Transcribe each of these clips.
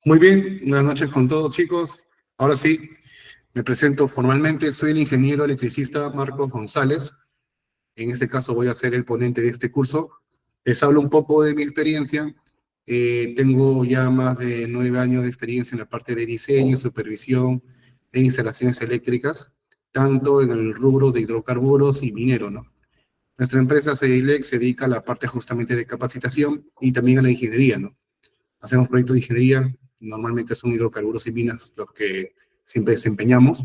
Muy bien, buenas noches con todos, chicos. Ahora sí, me presento formalmente. Soy el ingeniero electricista Marcos González. En este caso voy a ser el ponente de este curso. Les hablo un poco de mi experiencia. Tengo ya más de 9 años de experiencia en la parte de diseño, supervisión e instalaciones eléctricas, tanto en el rubro de hidrocarburos y minero, ¿no? Nuestra empresa CEDILEC se dedica a la parte justamente de capacitación y también a la ingeniería, ¿no? Hacemos proyectos de ingeniería, normalmente son hidrocarburos y minas los que siempre desempeñamos,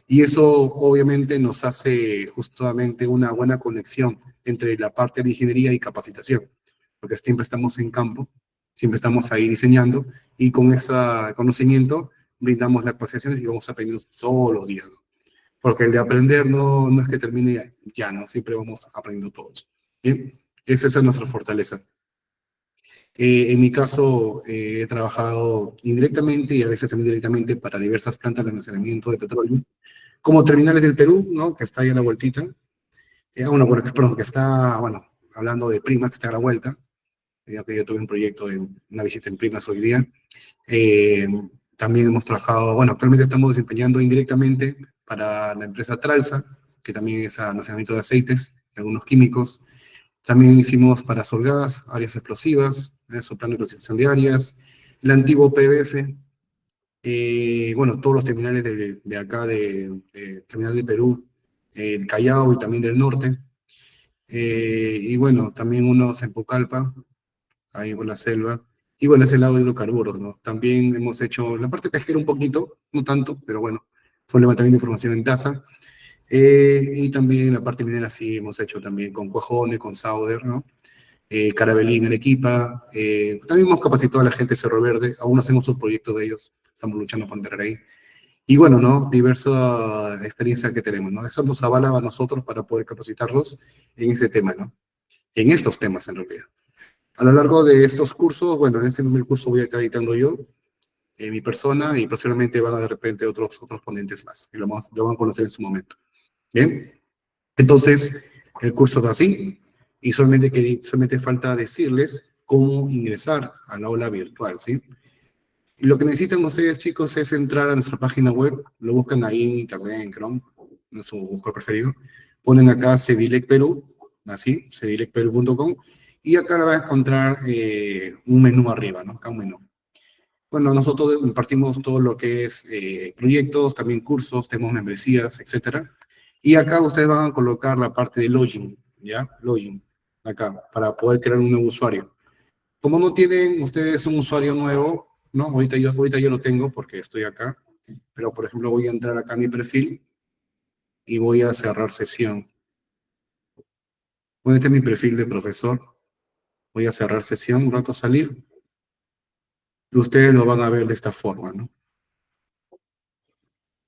y eso obviamente nos hace justamente una buena conexión entre la parte de ingeniería y capacitación, porque siempre estamos en campo, siempre estamos ahí diseñando, y con ese conocimiento brindamos las capacitaciones y vamos aprendiendo todos los días, ¿no? Porque el de aprender no es que termine ya, ¿no? Siempre vamos aprendiendo todos. ¿Bien? Esa es nuestra fortaleza. En mi caso, he trabajado indirectamente y a veces también directamente para diversas plantas de almacenamiento de petróleo, como Terminales del Perú, ¿no? Que está ahí a la vueltita. Bueno, perdón, que está, bueno, hablando de Primax, que está a la vuelta. Ya que yo tuve un proyecto de una visita en Primax hoy día. Eh, También hemos trabajado, bueno, actualmente estamos desempeñando indirectamente para la empresa Tralsa, que también es almacenamiento de aceites y algunos químicos. También hicimos para Solgas, áreas explosivas, su plan de clasificación de áreas, el antiguo PBF, bueno, todos los terminales de acá, de Terminal de Perú, el Callao y también del norte, y bueno, también unos en Pucallpa, ahí por la selva, y bueno, ese lado de hidrocarburos, ¿no? También hemos hecho la parte pesquera un poquito, no tanto, pero bueno, fue un levantamiento de información en tasa, y también la parte minera sí hemos hecho también con Cuajone, con Sauder, ¿no? Carabelín, Arequipa. También hemos capacitado a la gente de Cerro Verde, aún hacemos sus proyectos de ellos, estamos luchando por entrar ahí. Y bueno, ¿no? Diversa experiencia que tenemos, ¿no? Eso nos avala a nosotros para poder capacitarlos en ese tema, ¿no? En estos temas, en realidad. A lo largo de estos cursos, bueno, en este primer curso voy a estar editando yo, mi persona, y posiblemente van a de repente otros ponentes más, y lo van a conocer en su momento. ¿Bien? Entonces, el curso va así, y solamente falta decirles cómo ingresar al aula virtual, ¿sí? Y lo que necesitan ustedes, chicos, es entrar a nuestra página web, lo buscan ahí en internet, en Chrome, en su buscador preferido, ponen acá Cedilec Perú, así, cedilecperú.com, y acá van a encontrar un menú arriba, ¿no? Acá un menú. Bueno, nosotros impartimos todo lo que es proyectos, también cursos, tenemos membresías, etcétera. Y acá ustedes van a colocar la parte de login, ¿ya? Login, acá, para poder crear un nuevo usuario. Como no tienen ustedes un usuario nuevo, ¿no? Ahorita yo lo tengo porque estoy acá, pero por ejemplo voy a entrar acá a mi perfil y voy a cerrar sesión. Este es mi perfil de profesor. Voy a cerrar sesión, un rato salir. Y ustedes lo van a ver de esta forma, ¿no?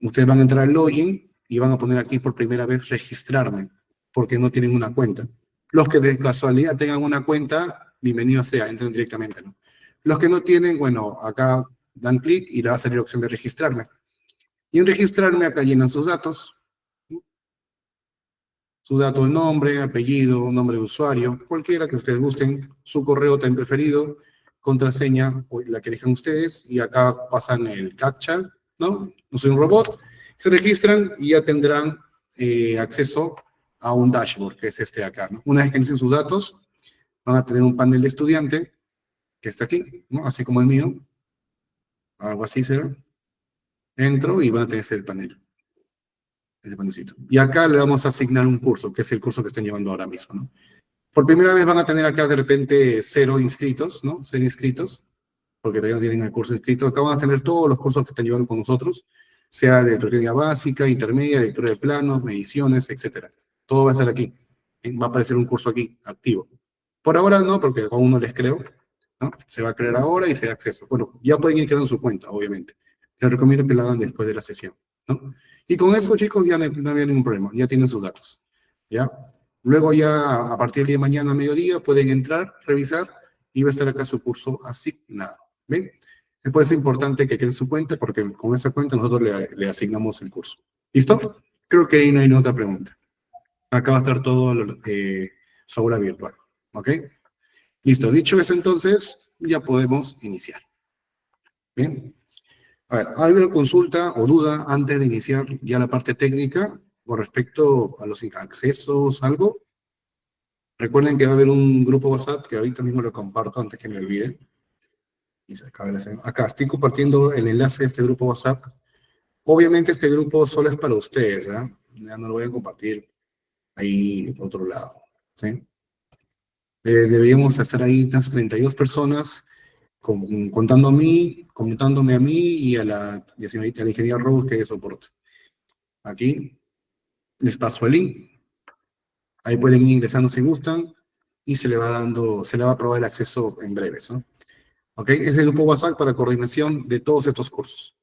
Ustedes van a entrar al login y van a poner aquí por primera vez registrarme, porque no tienen una cuenta. Los que de casualidad tengan una cuenta, bienvenido sea, entren directamente, ¿no? Los que no tienen, bueno, acá dan clic y le va a salir la opción de registrarme. Y en registrarme acá llenan sus datos, ¿no? Su dato, nombre, apellido, nombre de usuario, cualquiera que ustedes gusten, su correo también preferido, contraseña, o la que elijan ustedes, y acá pasan el captcha, ¿no? No soy un robot, se registran y ya tendrán acceso a un dashboard, que es este de acá, ¿no? Una vez que inicien sus datos, van a tener un panel de estudiante, que está aquí, ¿no? Así como el mío, algo así será. Entro y van a tener ese panel. Ese panelcito. Y acá le vamos a asignar un curso, que es el curso que están llevando ahora mismo, ¿no? Por primera vez van a tener acá de repente 0 inscritos, ¿no? 0 inscritos, porque todavía no tienen el curso inscrito. Acá van a tener todos los cursos que están llevando con nosotros, sea de electrónica básica, intermedia, lectura de planos, mediciones, etcétera. Todo va a estar aquí. Va a aparecer un curso aquí, activo. Por ahora no, porque aún no les creo, ¿no? Se va a crear ahora y se da acceso. Bueno, ya pueden ir creando su cuenta, obviamente. Les recomiendo que lo hagan después de la sesión, ¿no? Y con eso, chicos, ya no había ningún problema. Ya tienen sus datos, ¿ya? Luego ya, a partir de mañana a mediodía, pueden entrar, revisar, y va a estar acá su curso asignado, ¿ven? Después es importante que creen su cuenta, porque con esa cuenta nosotros le asignamos el curso. ¿Listo? Creo que ahí no hay otra pregunta. Acá va a estar todo su aula virtual, ¿ok? Listo, dicho eso entonces, ya podemos iniciar. Bien. A ver, ¿hay alguna consulta o duda antes de iniciar ya la parte técnica con respecto a los accesos, algo? Recuerden que va a haber un grupo WhatsApp que ahorita mismo lo comparto antes que me olvide. Y se acabe la acá estoy compartiendo el enlace de este grupo WhatsApp. Obviamente este grupo solo es para ustedes, ¿ah? Ya no lo voy a compartir ahí en otro lado, ¿sí? Deberíamos estar ahí unas 32 personas contándome a mí y a la señorita, a la ingeniera Rose que es soporte. Aquí les paso el link. Ahí pueden ir ingresando si gustan y se le va a aprobar el acceso en breves, ¿no? ¿Ok? Es el grupo WhatsApp para coordinación de todos estos cursos.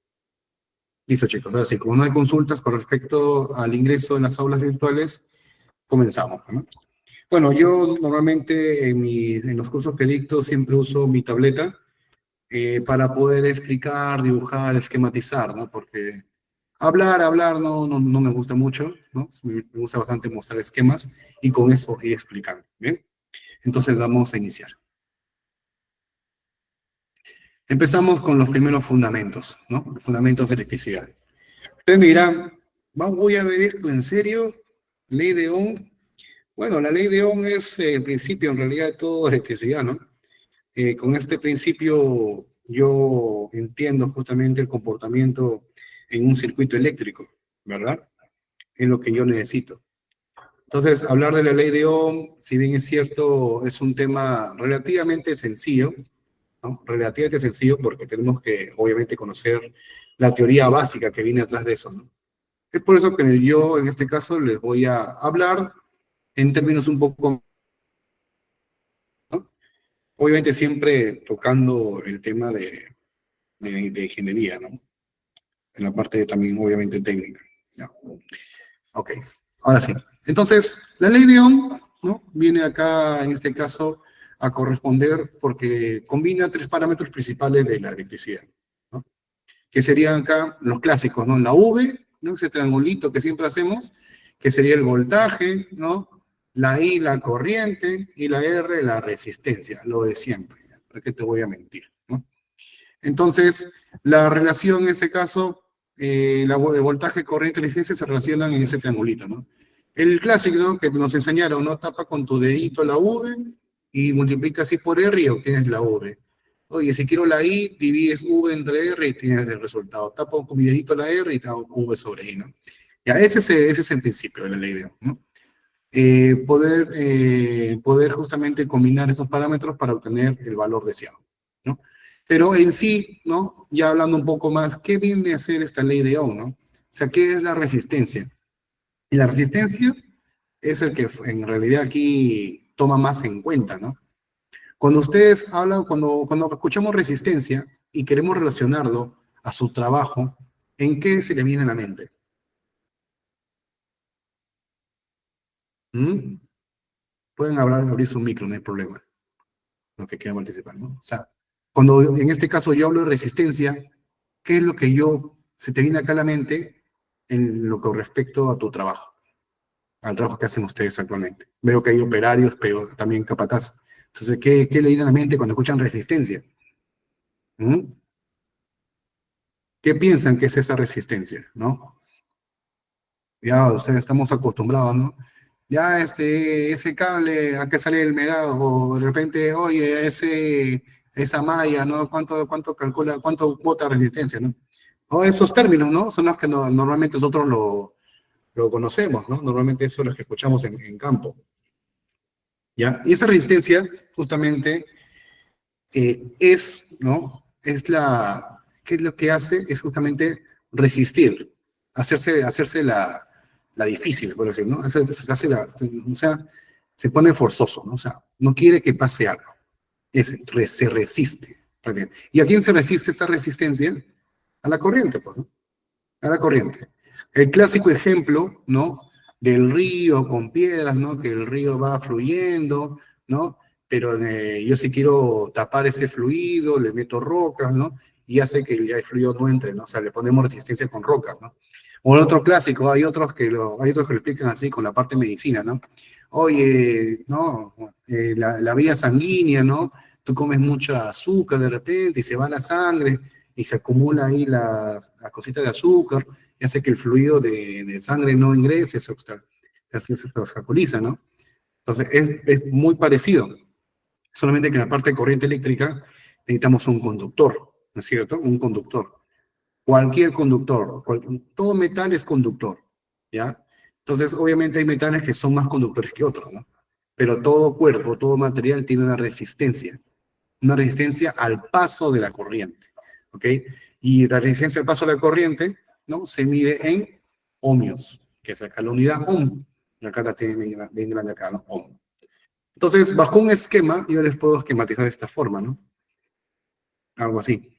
Listo, chicos. Ahora sí, como no hay consultas con respecto al ingreso en las aulas virtuales, comenzamos, ¿no? Bueno, yo normalmente en los cursos que dicto siempre uso mi tableta para poder explicar, dibujar, esquematizar, ¿no? Porque hablar no me gusta mucho, ¿no? Me gusta bastante mostrar esquemas y con eso ir explicando, ¿bien? Entonces vamos a iniciar. Empezamos con los primeros fundamentos, ¿no? Los fundamentos de electricidad. Ustedes me dirán, voy a ver esto en serio, ley de Ohm. Bueno, la ley de Ohm es el principio en realidad de toda electricidad, ¿no? Con este principio yo entiendo justamente el comportamiento en un circuito eléctrico, ¿verdad? Es lo que yo necesito. Entonces, hablar de la ley de Ohm, si bien es cierto, es un tema relativamente sencillo, ¿no? Relativamente sencillo porque tenemos que, obviamente, conocer la teoría básica que viene atrás de eso, ¿no? Es por eso que yo, en este caso, les voy a hablar en términos un poco, ¿no? Obviamente siempre tocando el tema de ingeniería, ¿no? En la parte también, obviamente, técnica. ¿Ya? Ok, ahora sí. Entonces, la ley de Ohm, ¿no? Viene acá, en este caso, a corresponder porque combina tres parámetros principales de la electricidad, ¿no? Que serían acá los clásicos, ¿no? La V, ¿no? Ese triangulito que siempre hacemos, que sería el voltaje, ¿no? La I, la corriente, y la R, la resistencia, lo de siempre. ¿Para qué te voy a mentir? ¿No? Entonces, la relación en este caso, el voltaje, corriente y resistencia se relacionan en ese triangulito, ¿no? El clásico, ¿no? Que nos enseñaron, ¿no? Tapa con tu dedito la V y multiplica así por R y obtienes la V. Oye, si quiero la I, divides V entre R y tienes el resultado. Tapo con mi dedito la R y te hago V sobre I, ¿no? Ya, ese es el principio de la ley de Ohm, ¿no? Poder justamente combinar estos parámetros para obtener el valor deseado, ¿no? Pero en sí, ¿no? Ya hablando un poco más, ¿qué viene a hacer esta ley de Ohm, no? O sea, ¿qué es la resistencia? Y la resistencia es el que en realidad aquí toma más en cuenta, ¿no? Cuando ustedes hablan, cuando escuchamos resistencia y queremos relacionarlo a su trabajo, ¿en qué se le viene a la mente? ¿Mm? Pueden abrir su micro, no hay problema, los que quieran participar, ¿no? O sea, cuando en este caso yo hablo de resistencia, ¿qué es lo que se te viene acá a la mente en lo que respecto a tu trabajo, al trabajo que hacen ustedes actualmente? Veo que hay operarios, pero también capataz. Entonces, ¿qué le viene a la mente cuando escuchan resistencia? ¿Mm? ¿Qué piensan que es esa resistencia, no? Ya ustedes estamos acostumbrados, ¿no? Ya ese cable, ¿a qué sale el megado? O de repente, oye, esa malla, ¿no? ¿Cuánto calcula, cuánto bota resistencia, ¿no? O esos términos, ¿no? Son los que normalmente nosotros lo conocemos, ¿no? Normalmente eso es lo que escuchamos en campo, ¿ya? Y esa resistencia, justamente, ¿no? ¿Qué es lo que hace? Es justamente resistir, hacerse la difícil, por decir, ¿no? O sea, se pone forzoso, ¿no? O sea, no quiere que pase algo. Se resiste. ¿Y a quién se resiste esta resistencia? A la corriente, pues, ¿no? A la corriente. El clásico ejemplo, ¿no? Del río con piedras, ¿no? Que el río va fluyendo, ¿no? Pero yo si quiero tapar ese fluido, le meto rocas, ¿no? Y hace que el fluido no entre, ¿no? O sea, le ponemos resistencia con rocas, ¿no? O el otro clásico, hay otros que lo explican así con la parte de medicina, ¿no? Oye, ¿no? La vía sanguínea, ¿no? Tú comes mucho azúcar de repente y se va la sangre y se acumula ahí la cosita de azúcar y hace que el fluido de sangre no ingrese, se obstaculiza, ¿no? Entonces, es muy parecido, solamente que en la parte de corriente eléctrica necesitamos un conductor, ¿no es cierto? Un conductor. Cualquier conductor, todo metal es conductor, ¿ya? Entonces, obviamente hay metales que son más conductores que otros, ¿no? Pero todo cuerpo, todo material tiene una resistencia al paso de la corriente, ¿ok? Y la resistencia al paso de la corriente, ¿no? Se mide en ohmios, que es acá la unidad ohm. Y acá la tienen bien grande acá, ¿no? Ohm. Entonces, bajo un esquema, yo les puedo esquematizar de esta forma, ¿no? Algo así.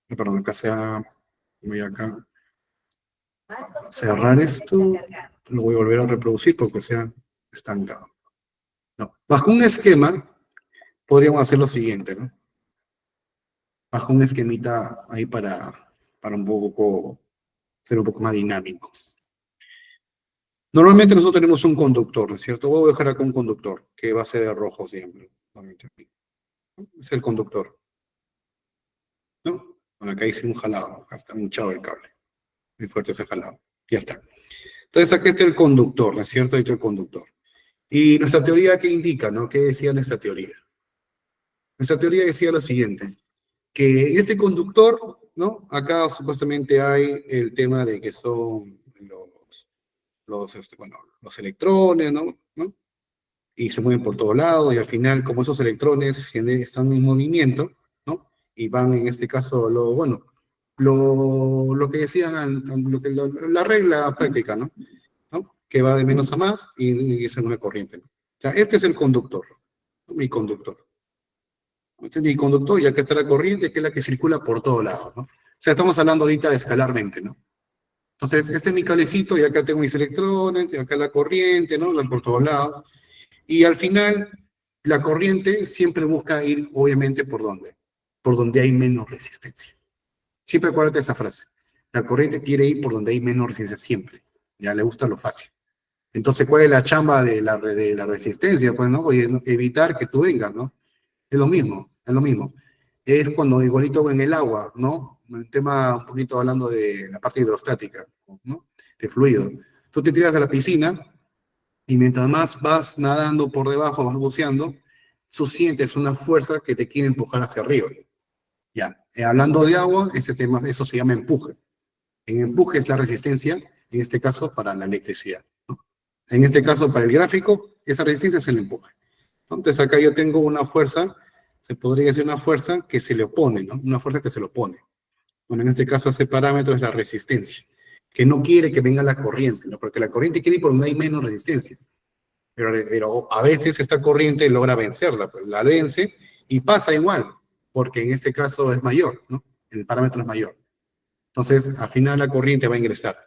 Perdón, acá voy acá a cerrar esto, lo voy a volver a reproducir porque sea estancado. No. Bajo un esquema, podríamos hacer lo siguiente, ¿no? Bajo un esquemita ahí para ser un poco más dinámico. Normalmente nosotros tenemos un conductor, ¿no es cierto? Voy a dejar acá un conductor, que va a ser de rojo siempre. Es el conductor, ¿no? Bueno, acá hice un jalado, acá está hinchado el cable. Muy fuerte ese jalado. Ya está. Entonces aquí está el conductor, ¿no es cierto? Ahí está el conductor. Y nuestra teoría, ¿qué indica, no? ¿Qué decía nuestra teoría? Nuestra teoría decía lo siguiente, que este conductor, ¿no? Acá supuestamente hay el tema de que son los electrones, ¿no? Y se mueven por todos lados, y al final, como esos electrones están en movimiento, ¿no? Y van, en este caso, lo que decían, la regla práctica, ¿no? Que va de menos a más y esa es una corriente, ¿no? O sea, este es el conductor, ¿no? Mi conductor. Este es mi conductor y acá está la corriente, que es la que circula por todos lados, ¿no? O sea, estamos hablando ahorita de escalarmente, ¿no? Entonces, este es mi cablecito y acá tengo mis electrones, y acá la corriente, ¿no? Por todos lados. Y al final, la corriente siempre busca ir, obviamente, ¿por dónde? Por donde hay menos resistencia. Siempre acuérdate de esa frase. La corriente quiere ir por donde hay menos resistencia, siempre. Ya le gusta lo fácil. Entonces, ¿cuál es la chamba de la resistencia? Pues, ¿no? Oye, evitar que tú vengas, ¿no? Es lo mismo, es lo mismo. Es cuando igualito en el agua, ¿no? El tema un poquito hablando de la parte hidrostática, ¿no? De fluido. Tú te tiras a la piscina y mientras más vas nadando por debajo, vas buceando, tú sientes una fuerza que te quiere empujar hacia arriba. Ya, hablando de agua, ese tema, eso se llama empuje. En empuje es la resistencia, en este caso para la electricidad, ¿no? En este caso, para el gráfico, esa resistencia es el empuje, ¿no? Entonces acá yo tengo una fuerza, se podría decir una fuerza que se le opone, ¿no? Una fuerza que se le opone. Bueno, en este caso ese parámetro es la resistencia, que no quiere que venga la corriente, ¿no? Porque la corriente quiere ir por donde hay menos resistencia. Pero a veces esta corriente logra vencerla, pues la vence y pasa igual, porque en este caso es mayor, ¿no? El parámetro es mayor. Entonces, al final la corriente va a ingresar.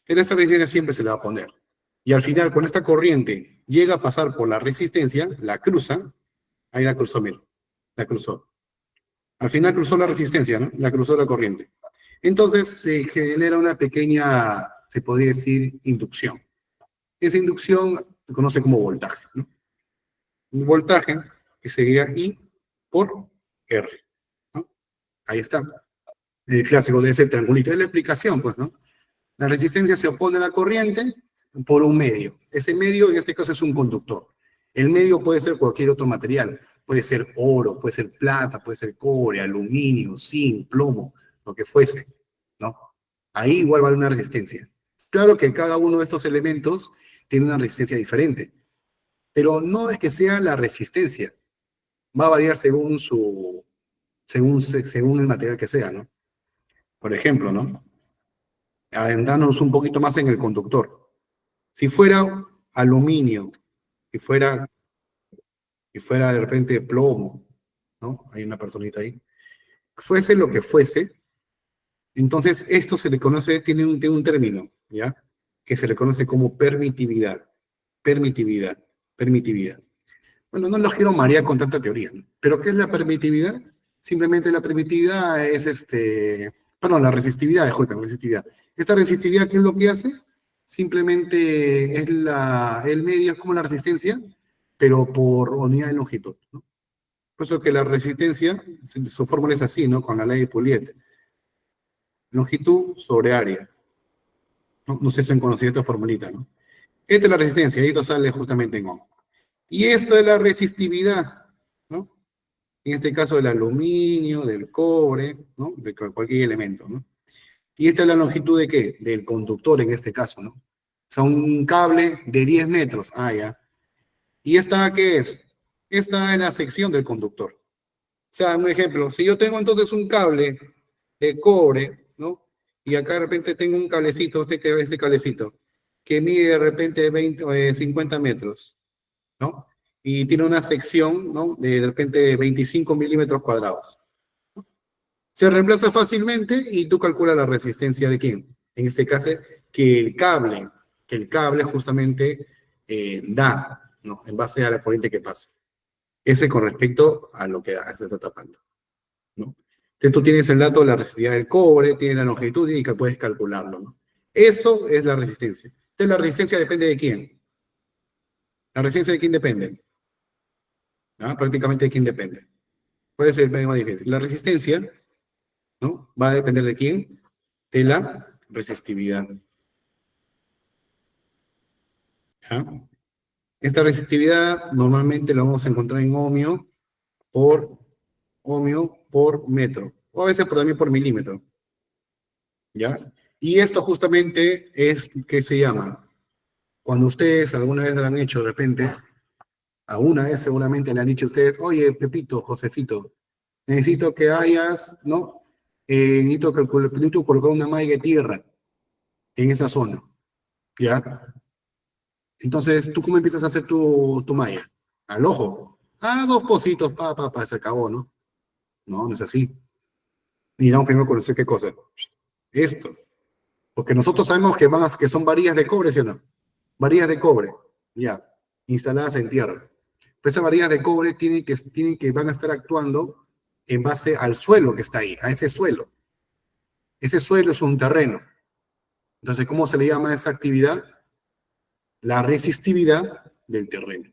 Pero esta resistencia siempre se le va a poner. Y al final, cuando esta corriente llega a pasar por la resistencia, la cruza, ahí la cruzó, mira, la cruzó. Al final cruzó la resistencia, ¿no? La cruzó la corriente. Entonces se genera una pequeña, se podría decir, inducción. Esa inducción se conoce como voltaje, ¿no? Un voltaje que sería I por R, ¿no? Ahí está. El clásico de ese triangulito. Es la explicación, pues, ¿no? La resistencia se opone a la corriente por un medio. Ese medio, en este caso, es un conductor. El medio puede ser cualquier otro material. Puede ser oro, puede ser plata, puede ser cobre, aluminio, zinc, plomo, lo que fuese, ¿no? Ahí igual vale una resistencia. Claro que cada uno de estos elementos tiene una resistencia diferente, pero no es que sea la resistencia. Va a variar según el material que sea, ¿no? Por ejemplo, ¿no? Adentrándonos un poquito más en el conductor. Si fuera aluminio, si fuera, si fuera de repente plomo, ¿no? Hay una personita ahí. Fuese lo que fuese, entonces esto se le conoce, tiene un término, ¿ya? Que se le conoce como permitividad. Permitividad, permitividad. Bueno, no los quiero marear con tanta teoría, ¿no? Pero ¿qué es la permitividad? Simplemente la permitividad es perdón, la resistividad, disculpen, resistividad. ¿Esta resistividad qué es lo que hace? Simplemente el medio es como la resistencia, pero por unidad de longitud, ¿no? Por eso que la resistencia, su fórmula es así, ¿no? Con la ley de Pouliot. Longitud sobre área. No sé si han conocido esta formulita, ¿no? Esta es la resistencia, y esto sale justamente en ohm. Y esto es la resistividad, ¿no? En este caso del aluminio, del cobre, ¿no? De cualquier elemento, ¿no? Y esta es la longitud de ¿qué? Del conductor en este caso, ¿no? O sea, un cable de 10 metros. Ah, ya. ¿Y esta qué es? Esta es la sección del conductor. O sea, un ejemplo, si yo tengo entonces un cable de cobre, ¿no? Y acá de repente tengo un cablecito, este cablecito, que mide de repente 20, 50 metros, ¿no? Y tiene una sección, ¿no? De repente 25 milímetros cuadrados. Se reemplaza fácilmente y tú calculas la resistencia de quién. En este caso, que el cable justamente da, ¿no? En base a la corriente que pasa. Ese con respecto a lo que se está tapando, ¿no? Entonces tú tienes el dato de la resistividad del cobre, tienes la longitud y que puedes calcularlo, ¿no? Eso es la resistencia. Entonces la resistencia depende de quién. ¿La resistencia de quién depende? ¿Ah? Prácticamente de quién depende. Puede ser el más difícil. La resistencia, ¿no? Va a depender de quién, de la resistividad. ¿Ya? Esta resistividad normalmente la vamos a encontrar en ohmio por metro, o a veces también por milímetro. ¿Ya? Y esto justamente es, ¿qué se llama? Cuando ustedes alguna vez lo han hecho de repente, alguna vez seguramente le han dicho a ustedes, oye, Pepito, Josefito, necesito que hayas, ¿no? Necesito colocar una malla de tierra en esa zona, ¿ya? Entonces, ¿tú cómo empiezas a hacer tu malla? Al ojo. Ah, dos pocitos, se acabó, ¿no? No, no es así. Y vamos primero a conocer qué cosa. Esto. Porque nosotros sabemos que son varillas de cobre, ¿sí o no? Varillas de cobre, ya, instaladas en tierra. Pues esas varillas de cobre van a estar actuando en base al suelo que está ahí, a ese suelo. Ese suelo es un terreno. Entonces, ¿cómo se le llama a esa actividad? La resistividad del terreno.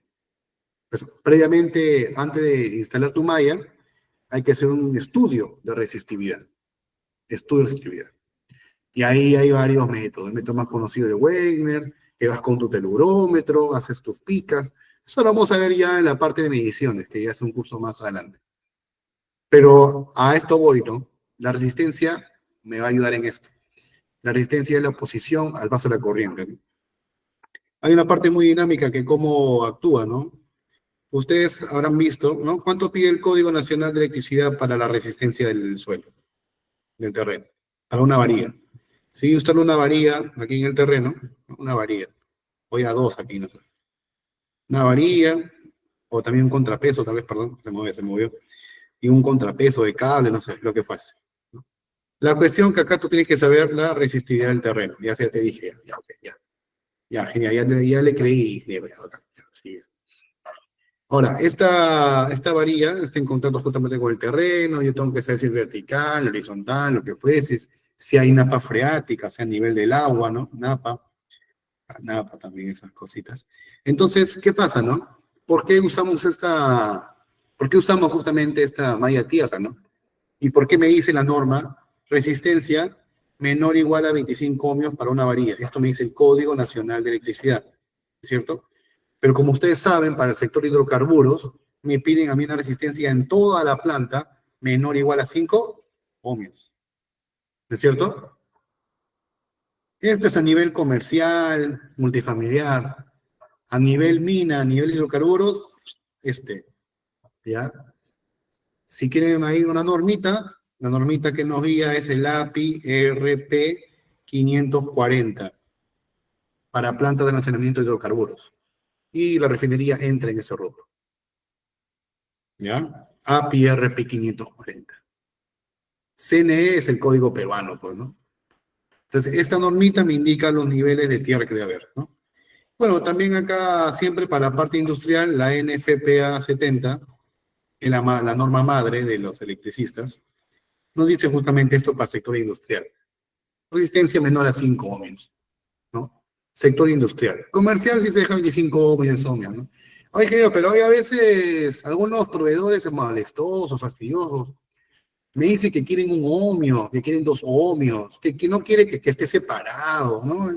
Pues, previamente, antes de instalar tu malla, hay que hacer un estudio de resistividad. Estudio de resistividad. Y ahí hay varios métodos. El método más conocido de Wegner, que vas con tu telurómetro, haces tus picas. Eso lo vamos a ver ya en la parte de mediciones, que ya es un curso más adelante. Pero a esto voy, ¿no? La resistencia me va a ayudar en esto. La resistencia es la oposición al paso de la corriente, ¿no? Hay una parte muy dinámica que cómo actúa, ¿no? Ustedes habrán visto, ¿no? ¿Cuánto pide el Código Nacional de Electricidad para la resistencia del suelo, del terreno? Para una varilla. Si yo instalo una varilla aquí en el terreno, una varilla, voy a dos aquí, no sé. Una varilla, o también un contrapeso, tal vez, perdón, se movió, y un contrapeso de cable, no sé, lo que fuese, ¿no? La cuestión que acá tú tienes que saber la resistividad del terreno, ya te dije, ya, ok, ya, genial, ya le creí, ingeniero, ya, acá, ya, sí. Ahora, esta varilla está en contacto justamente con el terreno, yo tengo que saber si es vertical, horizontal, lo que fuese, si hay napa freática, o sea, a nivel del agua, ¿no? Napa también, esas cositas. Entonces, ¿qué pasa, no? ¿Por qué usamos justamente esta malla tierra, no? ¿Y por qué me dice la norma resistencia menor o igual a 25 ohmios para una varilla? Esto me dice el Código Nacional de Electricidad, ¿cierto? Pero como ustedes saben, para el sector hidrocarburos, me piden a mí una resistencia en toda la planta menor o igual a 5 ohmios, ¿no es cierto? Esto es a nivel comercial, multifamiliar, a nivel mina, a nivel hidrocarburos, ¿ya? Si quieren ahí una normita, la normita que nos guía es el API RP 540 para plantas de almacenamiento de hidrocarburos. Y la refinería entra en ese rubro, ¿ya? API RP 540. CNE es el código peruano, pues, ¿no? Entonces, esta normita me indica los niveles de tierra que debe haber, ¿no? Bueno, también acá siempre para la parte industrial, la NFPA 70, que es la norma madre de los electricistas, nos dice justamente esto para el sector industrial. Resistencia menor a 5 ohmios, ¿no? Sector industrial. Comercial sí se deja 25 ohmios, ¿no? Oye, ingeniero, pero hay a veces algunos proveedores molestosos, fastidiosos. Me dice que quieren un ohmio, que quieren dos ohmios, que no quiere que esté separado, ¿no?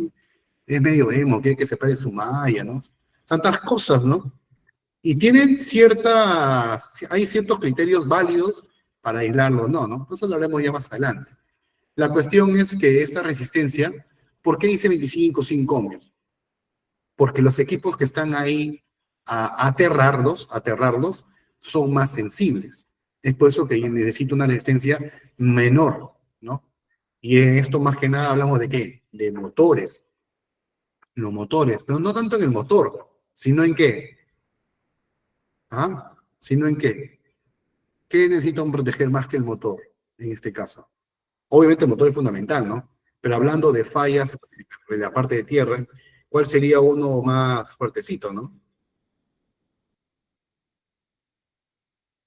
Es medio emo, quiere que separe su malla, ¿no? Tantas cosas, ¿no? Y tienen hay ciertos criterios válidos para aislarlo, no, ¿no? Eso lo haremos ya más adelante. La cuestión es que esta resistencia, ¿por qué dice 25 5 ohmios? Porque los equipos que están ahí a aterrarlos, son más sensibles. Es por eso que necesito una resistencia menor, ¿no? Y en esto más que nada hablamos de qué? De motores. Los motores, pero no tanto en el motor, sino en qué. ¿Ah? Sino en qué. ¿Qué necesitan proteger más que el motor en este caso? Obviamente el motor es fundamental, ¿no? Pero hablando de fallas de la parte de tierra, ¿cuál sería uno más fuertecito, no?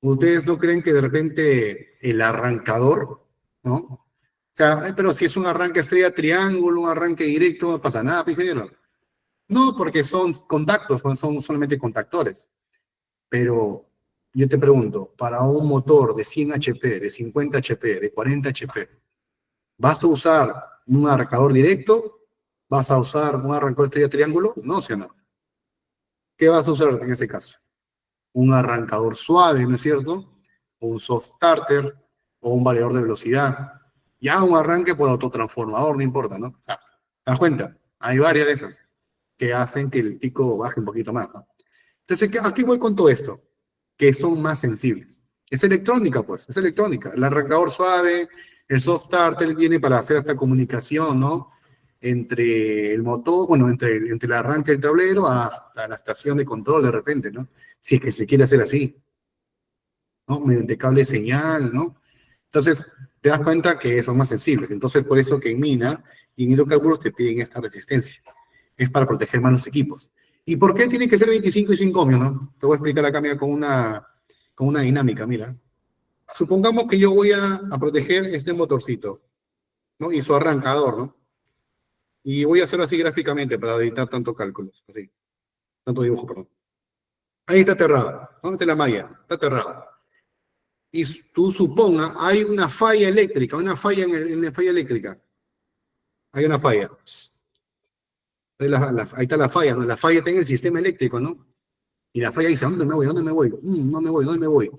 ¿Ustedes no creen que de repente el arrancador, ¿no? O sea, pero si es un arranque estrella triángulo, un arranque directo, no pasa nada, pijero. No, porque son contactos, pues son solamente contactores. Pero yo te pregunto, para un motor de 100 HP, de 50 HP, de 40 HP, ¿vas a usar un arrancador directo? ¿Vas a usar un arrancador estrella triángulo? No, ¿sí o no? ¿Qué vas a usar en ese caso? Un arrancador suave, ¿no es cierto? O un soft starter, o un variador de velocidad. Ya un arranque por autotransformador, no importa, ¿no? O sea, ¿te das cuenta? Hay varias de esas que hacen que el pico baje un poquito más, ¿no? Entonces, ¿a qué voy con todo esto? Que son más sensibles. Es electrónica, pues, es electrónica. El arrancador suave, el soft starter viene para hacer esta comunicación, ¿no? Entre el motor, bueno, entre el arranque del tablero hasta la estación de control de repente, ¿no? Si es que se quiere hacer así, ¿no? Mediante cable señal, ¿no? Entonces, te das cuenta que son más sensibles. Entonces, por eso que en mina y en hidrocarburos te piden esta resistencia. Es para proteger más los equipos. ¿Y por qué tiene que ser 25 y 5 ohmios, no? Te voy a explicar acá, mira, con una dinámica, mira. Supongamos que yo voy a proteger este motorcito, ¿no? Y su arrancador, ¿no? Y voy a hacerlo así gráficamente para evitar tanto cálculos, así, tanto dibujo, perdón. Ahí está aterrado, ¿dónde está la malla? Está aterrado. Y tú suponga, hay una falla eléctrica, una falla en la falla eléctrica. Hay una falla. Ahí está la falla, ¿no? La falla está en el sistema eléctrico, ¿no? Y la falla dice, ¿dónde me voy? ¿Dónde me voy? No me voy, ¿dónde me voy?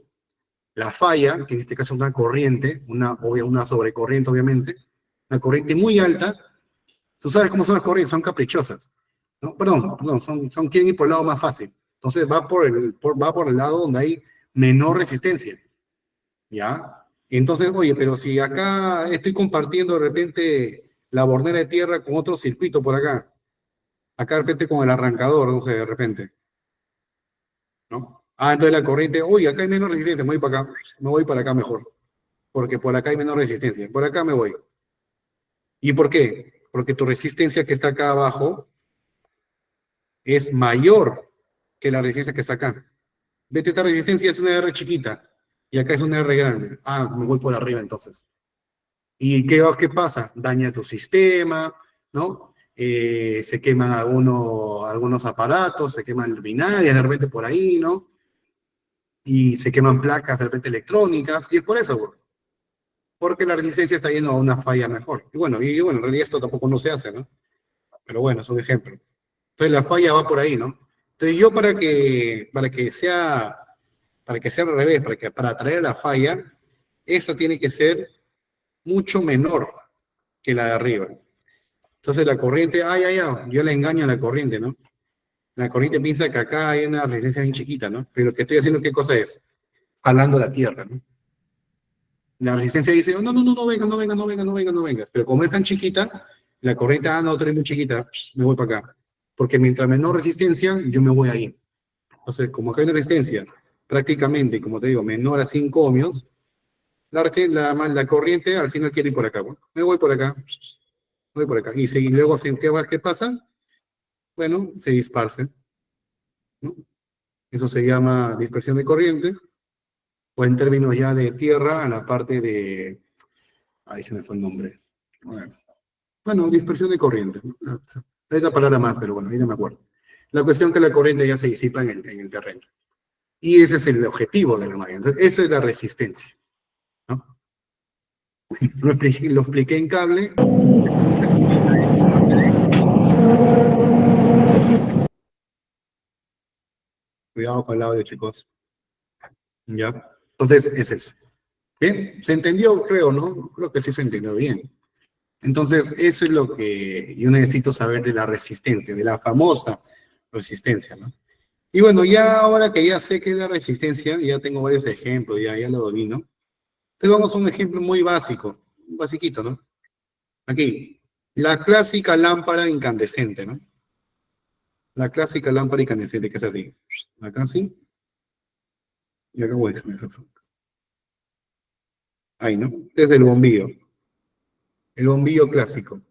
La falla, que en este caso es una corriente, una sobrecorriente obviamente, una corriente muy alta. Tú sabes cómo son las corrientes, son caprichosas. ¿No? Perdón, quieren ir por el lado más fácil. Entonces va por el lado donde hay menor resistencia. ¿Ya? Entonces, oye, pero si acá estoy compartiendo de repente la bornera de tierra con otro circuito por acá de repente con el arrancador, no sé, de repente, ¿no? Entonces la corriente, oye, acá hay menos resistencia, me voy para acá, me voy para acá mejor, porque por acá hay menos resistencia, por acá me voy. ¿Y por qué? Porque tu resistencia que está acá abajo es mayor que la resistencia que está acá. Vete, esta resistencia es una R chiquita, y acá es una R grande. Me voy por arriba entonces. ¿Y qué pasa? Daña tu sistema, ¿no? Se queman algunos aparatos, se queman luminarias de repente por ahí, ¿no? Y se queman placas de repente electrónicas, y es por eso, güey. Porque la resistencia está yendo a una falla mejor. Y bueno, en realidad esto tampoco no se hace, ¿no? Pero bueno, es un ejemplo. Entonces la falla va por ahí, ¿no? Entonces yo para que sea al revés, para atraer la falla, esa tiene que ser mucho menor que la de arriba. Entonces la corriente, yo la engaño a la corriente, ¿no? La corriente piensa que acá hay una resistencia bien chiquita, ¿no? Pero lo que estoy haciendo, ¿qué cosa es? Jalando la tierra, ¿no? La resistencia dice, no, no, no, no vengas, no vengas, no vengas, no vengas, no vengas. Pero como es tan chiquita, la corriente, no, tú eres muy chiquita, me voy para acá. Porque mientras menor resistencia, yo me voy ahí. Entonces, como acá hay una resistencia prácticamente, como te digo, menor a 5 ohmios, la corriente al final quiere ir por acá. Bueno, me voy por acá, me voy por acá. Y luego, ¿qué pasa? Bueno, se dispersa, ¿no? Eso se llama dispersión de corriente, o en términos ya de tierra, a la parte de... se me fue el nombre. Bueno, dispersión de corriente, ¿no? Hay otra palabra más, pero bueno, ahí no me acuerdo. La cuestión es que la corriente ya se disipa en el terreno. Y ese es el objetivo de la máquina. Entonces, esa es la resistencia, ¿no? Lo expliqué en cable. Cuidado con el audio, chicos. ¿Ya? Entonces, es eso. ¿Bien? ¿Se entendió? Creo, ¿no? Creo que sí se entendió bien. Entonces, eso es lo que yo necesito saber de la resistencia, de la famosa resistencia, ¿no? Y bueno, ya ahora que ya sé qué es la resistencia, ya tengo varios ejemplos, ya lo domino. Entonces vamos a un ejemplo muy básico, un basiquito, ¿no? Aquí, la clásica lámpara incandescente, ¿no? La clásica lámpara incandescente, que es así. Acá sí, y acá voy a dejar eso. Ahí, ¿no? Este es el bombillo clásico.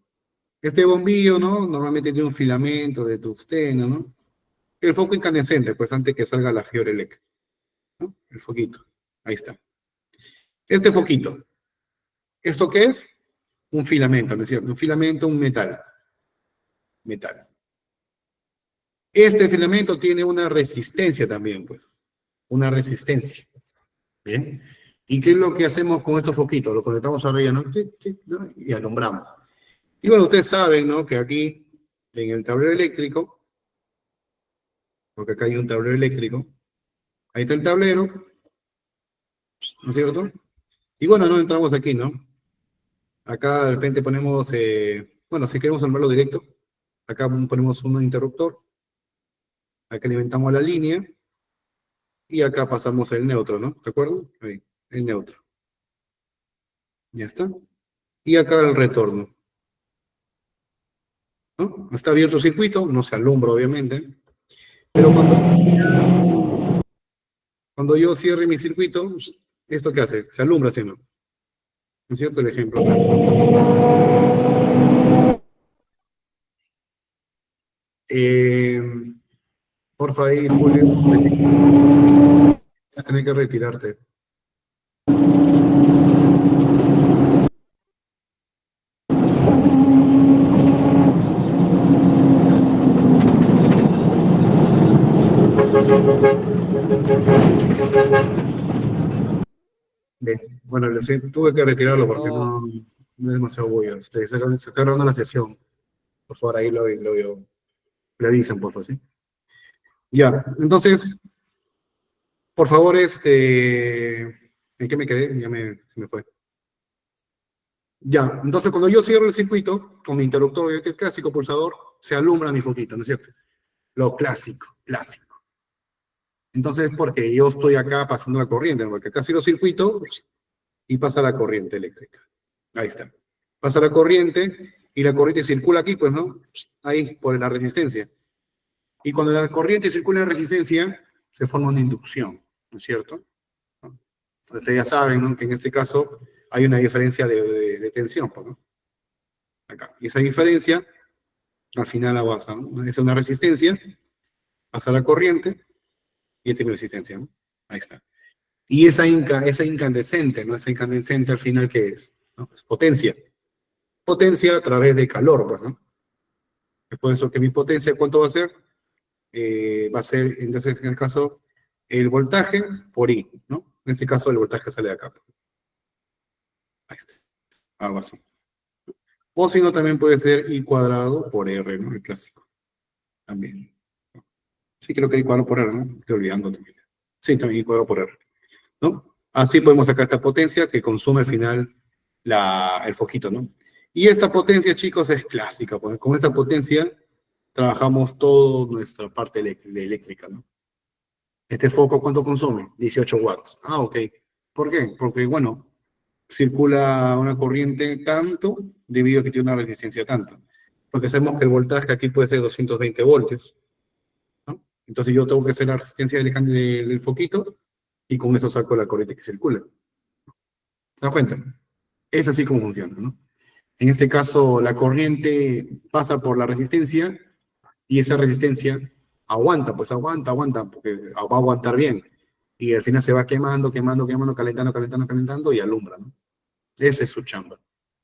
Este bombillo, ¿no? Normalmente tiene un filamento de tungsteno, ¿no? El foco incandescente, pues antes que salga la fiebre eléctrica, ¿no? El foquito. Ahí está. Este foquito. ¿Esto qué es? Un filamento, ¿no es cierto? Un filamento, un metal. Metal. Este filamento tiene una resistencia también, pues. Una resistencia. ¿Bien? ¿Y qué es lo que hacemos con estos foquitos? Lo conectamos arriba, ¿no? Tic, tic, ¿no? Y alumbramos. Y bueno, ustedes saben, ¿no? Que aquí, en el tablero eléctrico, porque acá hay un tablero eléctrico, ahí está el tablero, ¿no es cierto? Y bueno, no entramos aquí, ¿no? Acá de repente ponemos, bueno, si queremos armarlo directo, acá ponemos un interruptor, acá alimentamos la línea, y acá pasamos el neutro, ¿no? ¿De acuerdo? Ahí, el neutro. Ya está. Y acá el retorno, ¿no? Está abierto el circuito, no se alumbra, obviamente, pero cuando yo cierre mi circuito, ¿esto qué hace? Se alumbra, ¿sí o no? ¿No es cierto? El ejemplo porfa ahí, Julio, vas a tener que retirarte. Bien. Bueno, tuve que retirarlo porque no es demasiado bullo. Se está grabando la sesión. Por favor, ahí le avisan, por favor, ¿sí? Ya, entonces, por favor, ¿en qué me quedé? Se me fue. Ya, entonces cuando yo cierro el circuito, con mi interruptor este clásico pulsador, se alumbra mi foquito, ¿no es cierto? Lo clásico, clásico. Entonces, porque yo estoy acá pasando la corriente, ¿no? Porque acá cierro circuito y pasa la corriente eléctrica. Ahí está. Pasa la corriente y la corriente circula aquí, pues, ¿no? Ahí, por la resistencia. Y cuando la corriente circula en resistencia, se forma una inducción, ¿no es cierto? ¿No? Ustedes ya saben, ¿no? Que en este caso hay una diferencia de tensión, pues, ¿no? Acá. Y esa diferencia, al final avanza, ¿no? Es una resistencia, pasa la corriente y tiene resistencia, ¿no? Ahí está. Y esa incandescente, ¿no? Esa incandescente al final, ¿qué es? ¿No? Es potencia. Potencia a través de calor, pues, ¿no? Es por eso que mi potencia, ¿cuánto va a ser? Va a ser, entonces, en el caso, el voltaje por I, ¿no? En este caso, el voltaje sale de acá. Ahí está. Algo así. O si no, también puede ser I cuadrado por R, ¿no? El clásico. También. Sí, creo que I cuadrado por R, ¿no? Estoy olvidando también. Sí, también I cuadrado por R, ¿no? Así podemos sacar esta potencia que consume al final el foquito, ¿no? Y esta potencia, chicos, es clásica. Pues, con esta potencia trabajamos toda nuestra parte eléctrica, ¿no? Este foco, ¿cuánto consume? 18 watts. Ah, ok. ¿Por qué? Porque, bueno, circula una corriente tanto debido a que tiene una resistencia tanto. Porque sabemos que el voltaje aquí puede ser 220 voltios, ¿no? Entonces yo tengo que hacer la resistencia del foquito y con eso saco la corriente que circula. ¿Se da cuenta? Es así como funciona, ¿no? En este caso, la corriente pasa por la resistencia y esa resistencia aguanta, pues aguanta, porque va a aguantar bien. Y al final se va quemando, quemando, quemando, calentando, calentando, calentando y alumbra, ¿no? Ese es su chamba,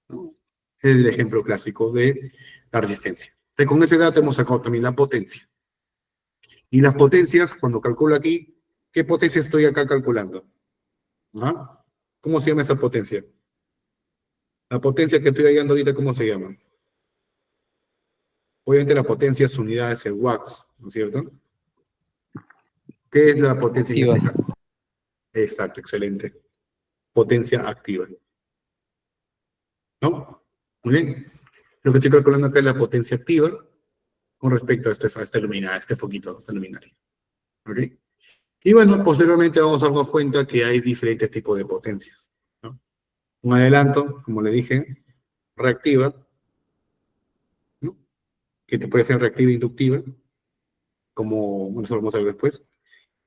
¿no? Es el ejemplo clásico de la resistencia. Entonces, con ese dato hemos sacado también la potencia. Y las potencias, cuando calculo aquí, ¿qué potencia estoy acá calculando? ¿Ah? ¿Cómo se llama esa potencia? La potencia que estoy hallando ahorita, ¿cómo se llama? Obviamente la potencia es unidades en watts, ¿no es cierto? ¿Qué es la potencia en Activa. este caso? Exacto, excelente. Potencia activa. ¿No? Muy bien. Lo que estoy calculando acá es la potencia activa con respecto a esta luminaria, a este foquito, a esta luminaria. ¿Ok? Y bueno, posteriormente vamos a darnos cuenta que hay diferentes tipos de potencias, ¿no? Un adelanto, como le dije, reactiva, ¿no? Que te puede ser reactiva e inductiva, como bueno, eso lo vamos a ver después.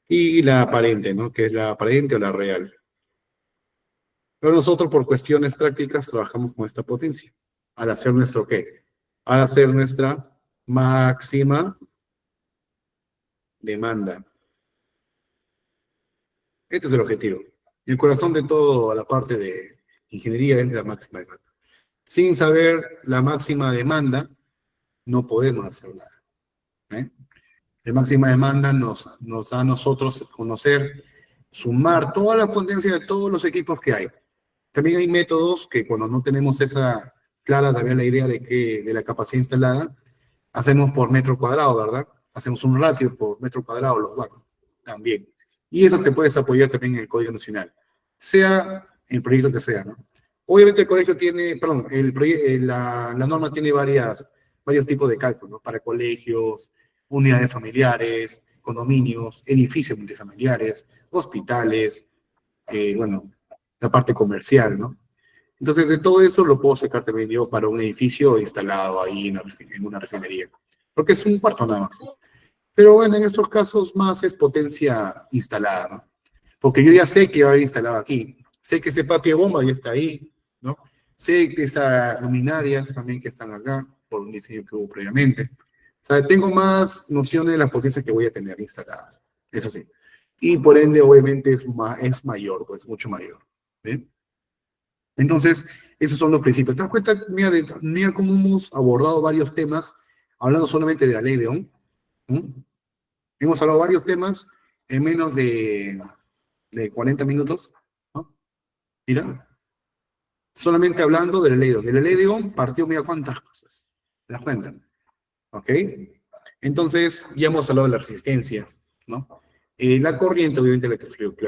Y la aparente, ¿no? Que es la aparente o la real. Pero nosotros, por cuestiones prácticas, trabajamos con esta potencia. Al hacer nuestro ¿qué? Al hacer nuestra máxima demanda. Este es el objetivo. El corazón de toda la parte de ingeniería es la máxima demanda. Sin saber la máxima demanda, no podemos hacer nada. ¿Eh? La máxima demanda nos da a nosotros conocer, sumar toda la potencia de todos los equipos que hay. También hay métodos que cuando no tenemos esa clara también la idea de la capacidad instalada, hacemos por metro cuadrado, ¿verdad? Hacemos un ratio por metro cuadrado, los watts, también. Y eso te puedes apoyar también en el Código Nacional, sea el proyecto que sea, ¿no? Obviamente el colegio tiene, perdón, la norma tiene varios tipos de cálculos, ¿no? Para colegios, unidades familiares, condominios, edificios multifamiliares, hospitales, bueno, la parte comercial, ¿no? Entonces, de todo eso lo puedo sacar también yo para un edificio instalado ahí en una refinería. Porque es un cuarto nada más. Pero bueno, en estos casos más es potencia instalada, ¿no? Porque yo ya sé que va a haber instalado aquí. Sé que ese patio de bomba ya está ahí, ¿no? Sé que estas luminarias también que están acá, por un diseño que hubo previamente. O sea, tengo más nociones de las potencias que voy a tener instaladas. Eso sí. Y por ende, obviamente, es mayor, pues mucho mayor. ¿Bien? Entonces, esos son los principios. ¿Te das cuenta? Mira, mira cómo hemos abordado varios temas, hablando solamente de la ley de Ohm. ¿Mm? Hemos hablado varios temas en menos de 40 minutos, ¿no? Mira, solamente hablando de la ley de Ohm. De la ley de Ohm partió, mira cuántas cosas. ¿Te das cuenta? ¿Ok? Entonces, ya hemos hablado de la resistencia, ¿no? La corriente, obviamente, la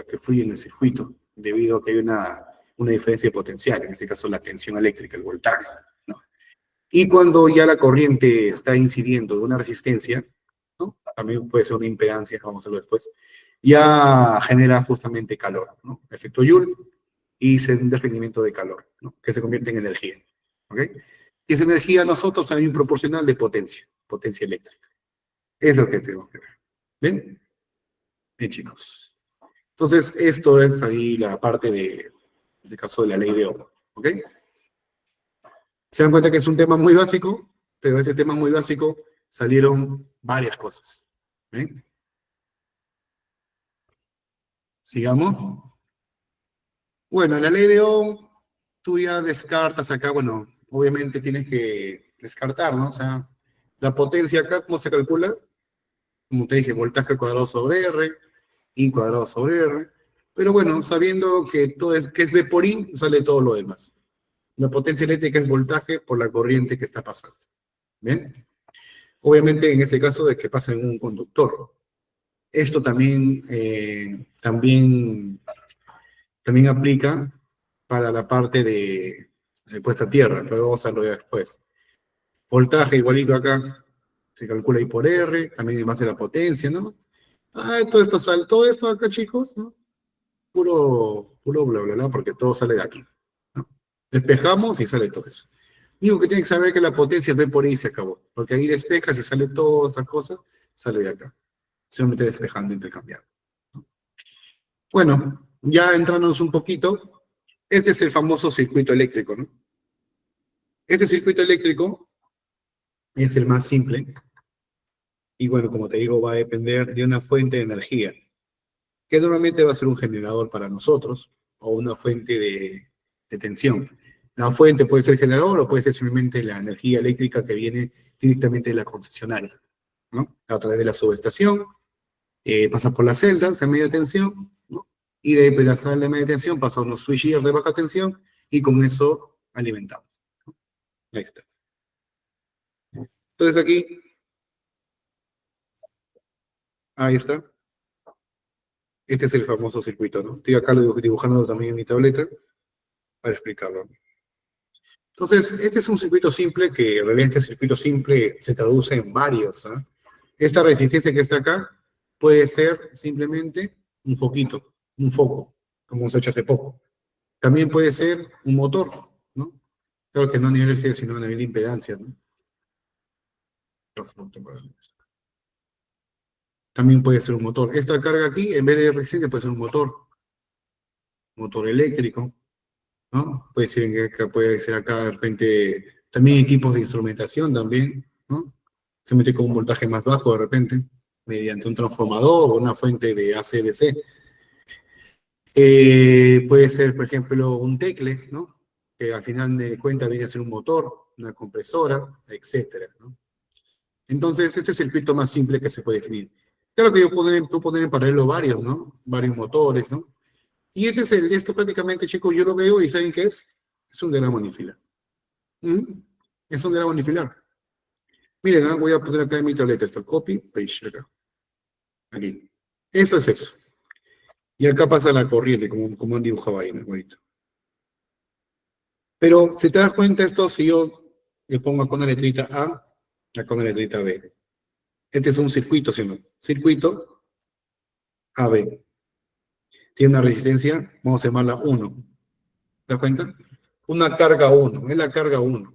que fluye en el circuito, debido a que hay una diferencia de potencial, en este caso la tensión eléctrica, el voltaje, ¿no? Y cuando ya la corriente está incidiendo en una resistencia, ¿no? También puede ser una impedancia, vamos a verlo después, ya genera justamente calor, ¿no? Efecto Joule y un desprendimiento de calor, ¿no? Que se convierte en energía, ¿ok? Y esa energía a nosotros hay un proporcional de potencia eléctrica. Es lo que tenemos que ver. ¿Bien? Bien, chicos. Entonces, esto es ahí la parte en este caso, de la ley de Ohm, ¿ok? Se dan cuenta que es un tema muy básico, pero de ese tema muy básico salieron varias cosas. ¿Bien? Sigamos. Bueno, la ley de Ohm, tú ya descartas acá, bueno, obviamente tienes que descartar, ¿no? O sea, la potencia acá, ¿cómo se calcula? Como te dije, voltaje al cuadrado sobre R, I cuadrado sobre R. Pero bueno, sabiendo que es V por I, sale todo lo demás. La potencia eléctrica es voltaje por la corriente que está pasando. ¿Bien? Obviamente en este caso de que pasa en un conductor. Esto también aplica para la parte de puesta a tierra, pero vamos a verlo ya después. Voltaje igualito acá, se calcula I por R, también va a ser la potencia, ¿no? Todo esto acá, chicos, ¿no? Puro bla, bla, bla, porque todo sale de aquí, ¿no? Despejamos y sale todo eso. Lo único que tiene que saber es que la potencia es V por I y se acabó, porque ahí despejas y sale todas estas cosas, sale de acá. Simplemente despejando, intercambiando. Bueno, ya entrándonos un poquito, este es el famoso circuito eléctrico, ¿no? Este circuito eléctrico es el más simple, y bueno, como te digo, va a depender de una fuente de energía, que normalmente va a ser un generador para nosotros, o una fuente de tensión. La fuente puede ser generador o puede ser simplemente la energía eléctrica que viene directamente de la concesionaria, ¿no? A través de la subestación pasa por las celdas de media tensión, ¿no? Y de ahí pues, la sal de media tensión pasa a unos switchgear de baja tensión y con eso alimentamos. Ahí está. Entonces aquí, ahí está. Este es el famoso circuito, ¿no? Estoy acá dibujando también en mi tableta para explicarlo. Entonces, este es un circuito simple que en realidad este circuito simple se traduce en varios, ¿ah? Esta resistencia que está acá puede ser simplemente un foquito, un foco, como hemos hecho hace poco. También puede ser un motor, ¿no? Claro que no a nivel de electricidad, sino a nivel de impedancia, ¿no? También puede ser un motor. Esta carga aquí, en vez de resistencia, puede ser un motor eléctrico, ¿no? Puede ser acá de repente, también equipos de instrumentación también, ¿no? Se mete con un voltaje más bajo de repente, mediante un transformador o una fuente de AC/DC. Puede ser, por ejemplo, un tecle, ¿no? Que al final de cuentas viene a ser un motor, una compresora, etcétera, ¿no? Entonces, este es el circuito más simple que se puede definir. Claro que yo puedo poner en paralelo varios, ¿no? Varios motores, ¿no? Y esto prácticamente, chicos, yo lo veo y ¿saben qué es? Es un diagrama unifilar. Es un diagrama unifilar. Miren, voy a poner acá en mi tableta esto, copy, paste, acá. Aquí. Eso es eso. Y acá pasa la corriente, como han dibujado ahí, ¿no? Bonito. Pero, si te das cuenta esto, si yo le pongo acá una letrita A, acá una letrita B. Este es un circuito, ¿sí o no? Circuito AB. Tiene una resistencia, vamos a llamarla 1. ¿Te das cuenta? Una carga 1, es la carga 1.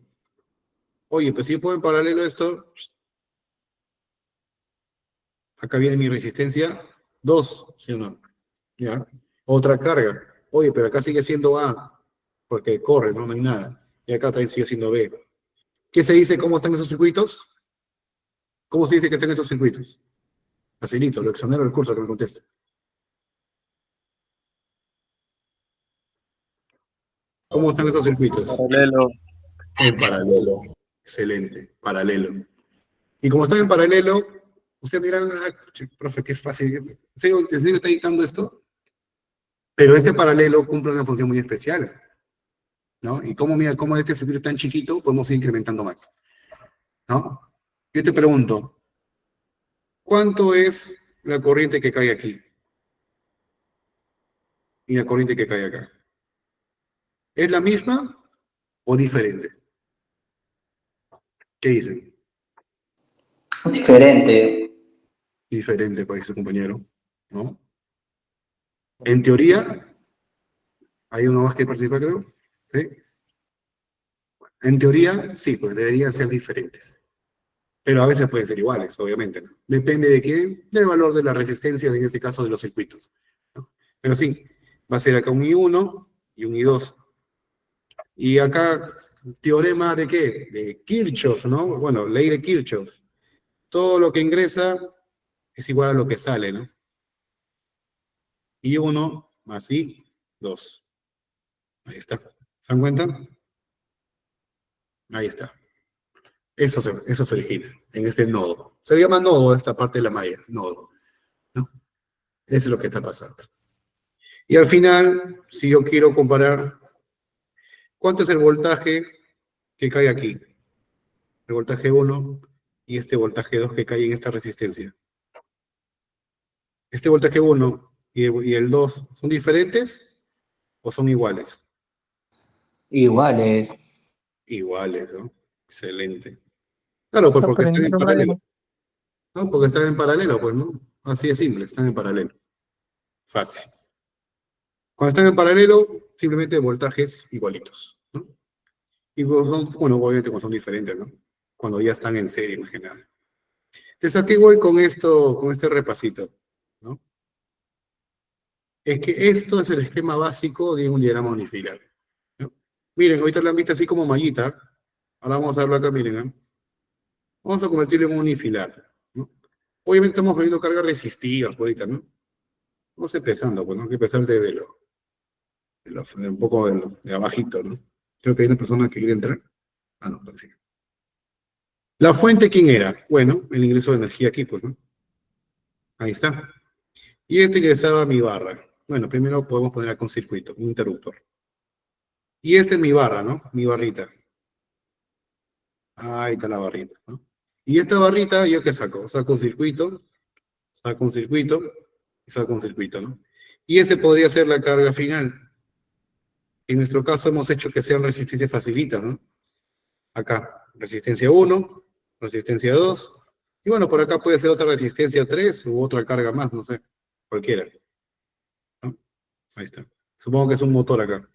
Oye, pues si yo pongo en paralelo esto, acá viene mi resistencia 2, ¿sí o no? ¿Ya? Otra carga. Oye, pero acá sigue siendo A, porque corre, ¿no? No hay nada. Y acá también sigue siendo B. ¿Qué se dice? ¿Cómo están esos circuitos? ¿Cómo se dice que están esos circuitos? Facilito, lo exonero del curso que me conteste. ¿Cómo están esos circuitos? Paralelo. En paralelo. Excelente, paralelo. Y como están en paralelo, ustedes dirán, ah, profe, qué fácil. ¿En serio está dictando esto? Pero este paralelo cumple una función muy especial, ¿no? Y como, mira, como este circuito tan chiquito, podemos ir incrementando más, ¿no? Yo te pregunto, ¿cuánto es la corriente que cae aquí? Y la corriente que cae acá. ¿Es la misma o diferente? ¿Qué dicen? Diferente. Diferente, para su compañero, ¿no? En teoría, hay uno más que participa, creo, ¿sí? En teoría, sí, pues deberían ser diferentes. Pero a veces pueden ser iguales, obviamente, ¿no? Depende de qué, del valor de la resistencia, en este caso de los circuitos, ¿no? Pero sí, va a ser acá un I1 y un I2. Y acá, teorema de qué? De Kirchhoff, ¿no? Bueno, ley de Kirchhoff. Todo lo que ingresa es igual a lo que sale, ¿no? I1 más I2. Ahí está. ¿Se dan cuenta? Ahí está. Eso se origina en este nodo. Se llama nodo esta parte de la malla, nodo, ¿no? Eso es lo que está pasando. Y al final, si yo quiero comparar, ¿cuánto es el voltaje que cae aquí? El voltaje 1 y este voltaje 2 que cae en esta resistencia. ¿Este voltaje 1 y el 2 son diferentes o son iguales? Iguales. Iguales, ¿no? Excelente. Claro, pues Está porque están en aprendiendo, paralelo. Brian. No, porque están en paralelo, pues, ¿no? Así de simple, están en paralelo. Fácil. Cuando están en paralelo, simplemente voltajes igualitos, ¿no? Y bueno, obviamente cuando son diferentes, ¿no? Cuando ya están en serie, más que nada. Entonces, aquí voy con esto, con este repasito, ¿no? Es que esto es el esquema básico de un diagrama unifilar, ¿no? Miren, ahorita lo han visto así como mallita. Ahora vamos a verlo acá, miren, ¿no? Vamos a convertirlo en un unifilar, ¿no? Obviamente estamos viendo cargas resistivas ahorita, ¿no? Vamos empezando, pues, ¿no? Hay que empezar desde de un poco de abajito, ¿no? Creo que hay una persona que quiere entrar. Ah, no, parece. ¿La fuente quién era? Bueno, el ingreso de energía aquí, pues, ¿no? Ahí está. Y este ingresaba a mi barra. Bueno, primero podemos poner acá un circuito, un interruptor. Y esta es mi barra, ¿no? Mi barrita. Ahí está la barrita, ¿no? Y esta barrita, ¿yo qué saco? Saco un circuito, saco un circuito, y saco un circuito, ¿no? Y este podría ser la carga final. En nuestro caso hemos hecho que sean resistencias facilitas, ¿no? Acá, resistencia 1, resistencia 2, y bueno, por acá puede ser otra resistencia 3 u otra carga más, no sé, cualquiera, ¿no? Ahí está. Supongo que es un motor acá,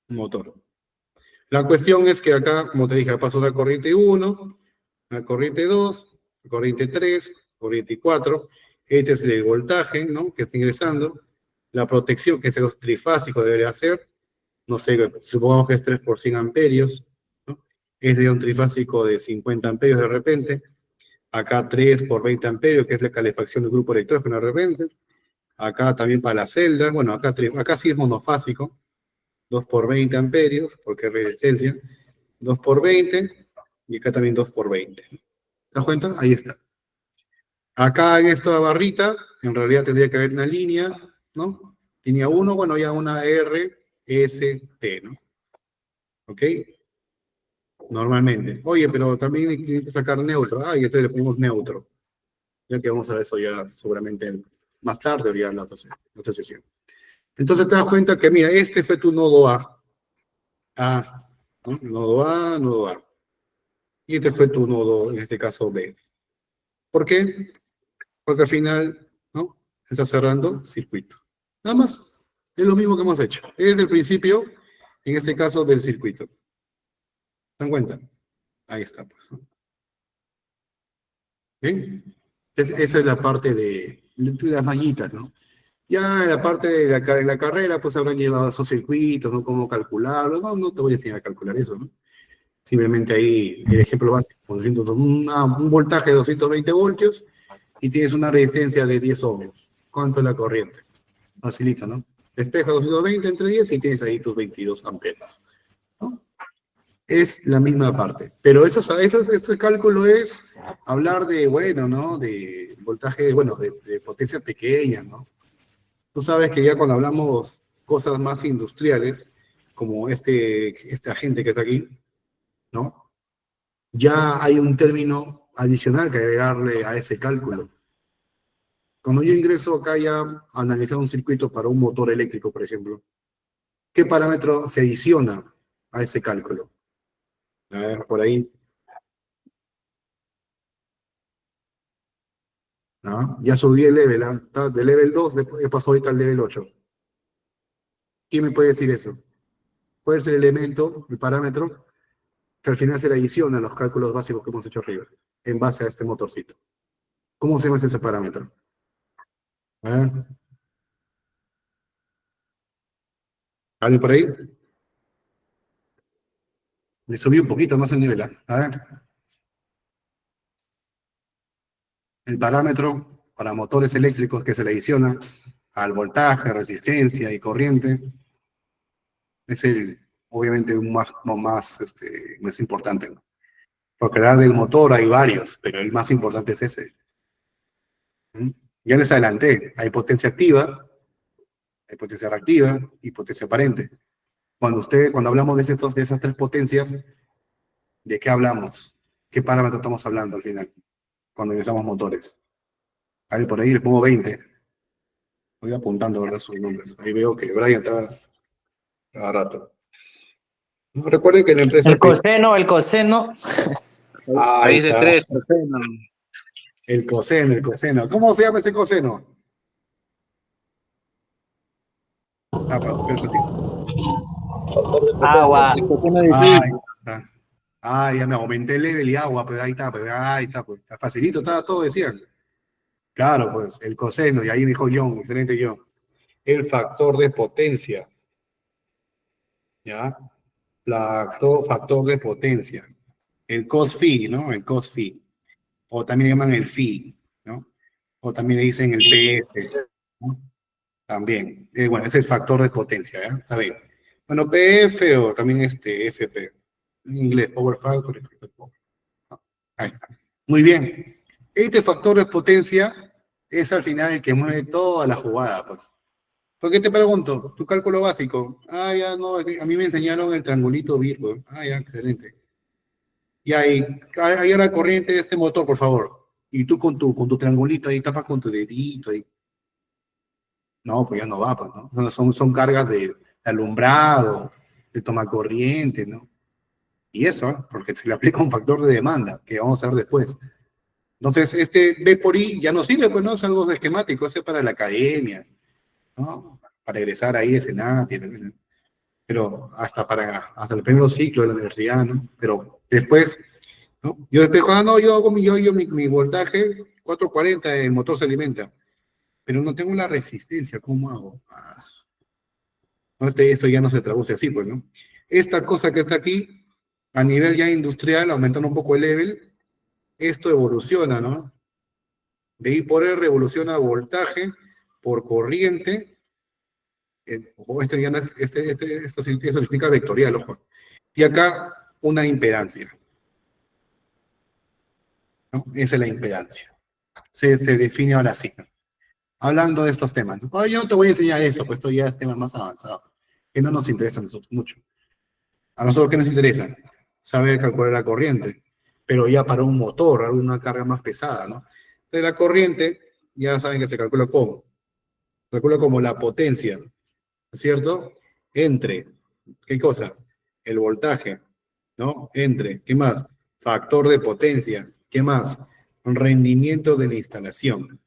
un motor. La cuestión es que acá, como te dije, pasa una corriente 1, una corriente 2, corriente 3, corriente 4. Este es el voltaje, ¿no? Que está ingresando. La protección, que es el trifásico, debería ser, no sé, supongamos que es 3 por 100 amperios, ¿no? Es de un trifásico de 50 amperios de repente. Acá 3 por 20 amperios, que es la calefacción del grupo electrógeno de repente. Acá también para la celda, bueno, acá sí es monofásico, 2 por 20 amperios, porque es resistencia, 2 por 20, y acá también 2 por 20. ¿Te das cuenta? Ahí está. Acá en esta barrita, en realidad tendría que haber una línea, ¿no? Línea 1, bueno, ya una R, S, T, ¿no? ¿Ok? Normalmente. Oye, pero también hay que sacar neutro. Ah, y entonces le ponemos neutro. Ya que vamos a ver eso ya seguramente más tarde o ya en la otra sesión. Entonces te das cuenta que, mira, este fue tu nodo A. A, ¿no? Nodo A, nodo A. Y este fue tu nodo, en este caso B. ¿Por qué? Porque al final, ¿no? Está cerrando circuito. Nada más. Es lo mismo que hemos hecho. Es el principio, en este caso, del circuito. ¿Se dan cuenta? Ahí está. Pues, ¿no? ¿Bien? Esa es la parte de las mallitas, ¿no? Ya en la parte de la carrera, pues habrán llevado esos circuitos, ¿no? Cómo calcularlo. No, no te voy a enseñar a calcular eso, ¿no? Simplemente ahí el ejemplo básico, un voltaje de 220 voltios y tienes una resistencia de 10 ohms. ¿Cuánto es la corriente? Facilita, ¿no? Despeja 220 entre 10 y tienes ahí tus 22 amperios, ¿no? Es la misma parte. Pero este cálculo es hablar de, bueno, ¿no? De voltaje, bueno, de potencias pequeñas, ¿no? Tú sabes que ya cuando hablamos cosas más industriales, como este agente que está aquí, ¿no? Ya hay un término adicional que agregarle a ese cálculo. Cuando yo ingreso acá ya a analizar un circuito para un motor eléctrico, por ejemplo, ¿qué parámetro se adiciona a ese cálculo? A ver, por ahí. ¿No? Ya subí el level, ¿ah? Está de level 2, he pasado ahorita al level 8. ¿Quién me puede decir eso? Puede ser el elemento, el parámetro, que al final se le adiciona a los cálculos básicos que hemos hecho arriba, en base a este motorcito. ¿Cómo se llama ese parámetro? A ver, ¿alguien por ahí? Le subí un poquito más el nivel, ¿ah? A ver, el parámetro para motores eléctricos que se le adiciona al voltaje, resistencia y corriente es obviamente, más importante, ¿no? Porque hablar del motor hay varios, pero el más importante es ese. ¿Mm? Ya les adelanté, hay potencia reactiva y potencia aparente. Cuando hablamos de esas tres potencias, ¿de qué hablamos? ¿Qué parámetro estamos hablando al final? Cuando ingresamos motores. Ahí por ahí le pongo 20. Voy apuntando, ¿verdad? Sus nombres. Ahí veo que Brian está cada rato. Recuerden que la empresa... El coseno. Ahí Raíz de está. 3, coseno. El coseno, el coseno. ¿Cómo se llama ese coseno? Ah, pero Agua. El coseno de ah, pi. ya me aumenté el level y agua, pues ahí está, pues está facilito, está todo, decían. Claro, pues el coseno, y ahí me dijo John, excelente John. El factor de potencia, ¿ya? Factor de potencia. El cos phi, ¿no? El cos phi. O también llaman el phi, ¿no? O también le dicen el PS, ¿no? También. Bueno, ese es factor de potencia, ¿ya? Está bien. Bueno, PF o también FP. En inglés, Power Factor, Effective Power. ¿No? Ahí está. Muy bien. Este factor de potencia es al final el que mueve toda la jugada, pues. ¿Por qué te pregunto? Tu cálculo básico. Ah, ya no, a mí me enseñaron el triangulito Virgo. Ah, ya, excelente. Y ahí la corriente de este motor, por favor. Y tú con tu triangulito ahí tapas con tu dedito ahí. No, pues ya no va, pues, ¿no? Son cargas de alumbrado, de toma corriente, ¿no? Y eso, ¿eh? Porque se le aplica un factor de demanda, que vamos a ver después. Entonces, este B por I ya no sirve, pues, ¿no? Es algo esquemático, ese es para la academia, ¿no? Para egresar ahí de Senati, ¿no? Pero hasta el primer ciclo de la universidad, ¿no? Pero después, ¿no? Yo después, no, yo hago mi voltaje 440, el motor se alimenta, pero no tengo la resistencia, ¿cómo hago? No, esto ya no se traduce así, pues, ¿no? Esta cosa que está aquí, a nivel ya industrial, aumentando un poco el level, esto evoluciona, ¿no? De I por R evoluciona voltaje por corriente. Ojo, esto ya no es, esto significa vectorial, ojo. Y acá una impedancia, ¿no? Esa es la impedancia. Se define ahora así, ¿no? Hablando de estos temas, ¿no? Yo no te voy a enseñar esto, pues esto ya es tema más avanzado, que no nos interesa a nosotros mucho. A nosotros, ¿qué nos interesa? Saber calcular la corriente, pero ya para un motor, alguna carga más pesada, ¿no? Entonces, la corriente, ya saben que se calcula como. Se calcula como la potencia, ¿no es cierto? Entre, ¿qué cosa? El voltaje, ¿no? Entre, ¿qué más? Factor de potencia, ¿qué más? Rendimiento de la instalación.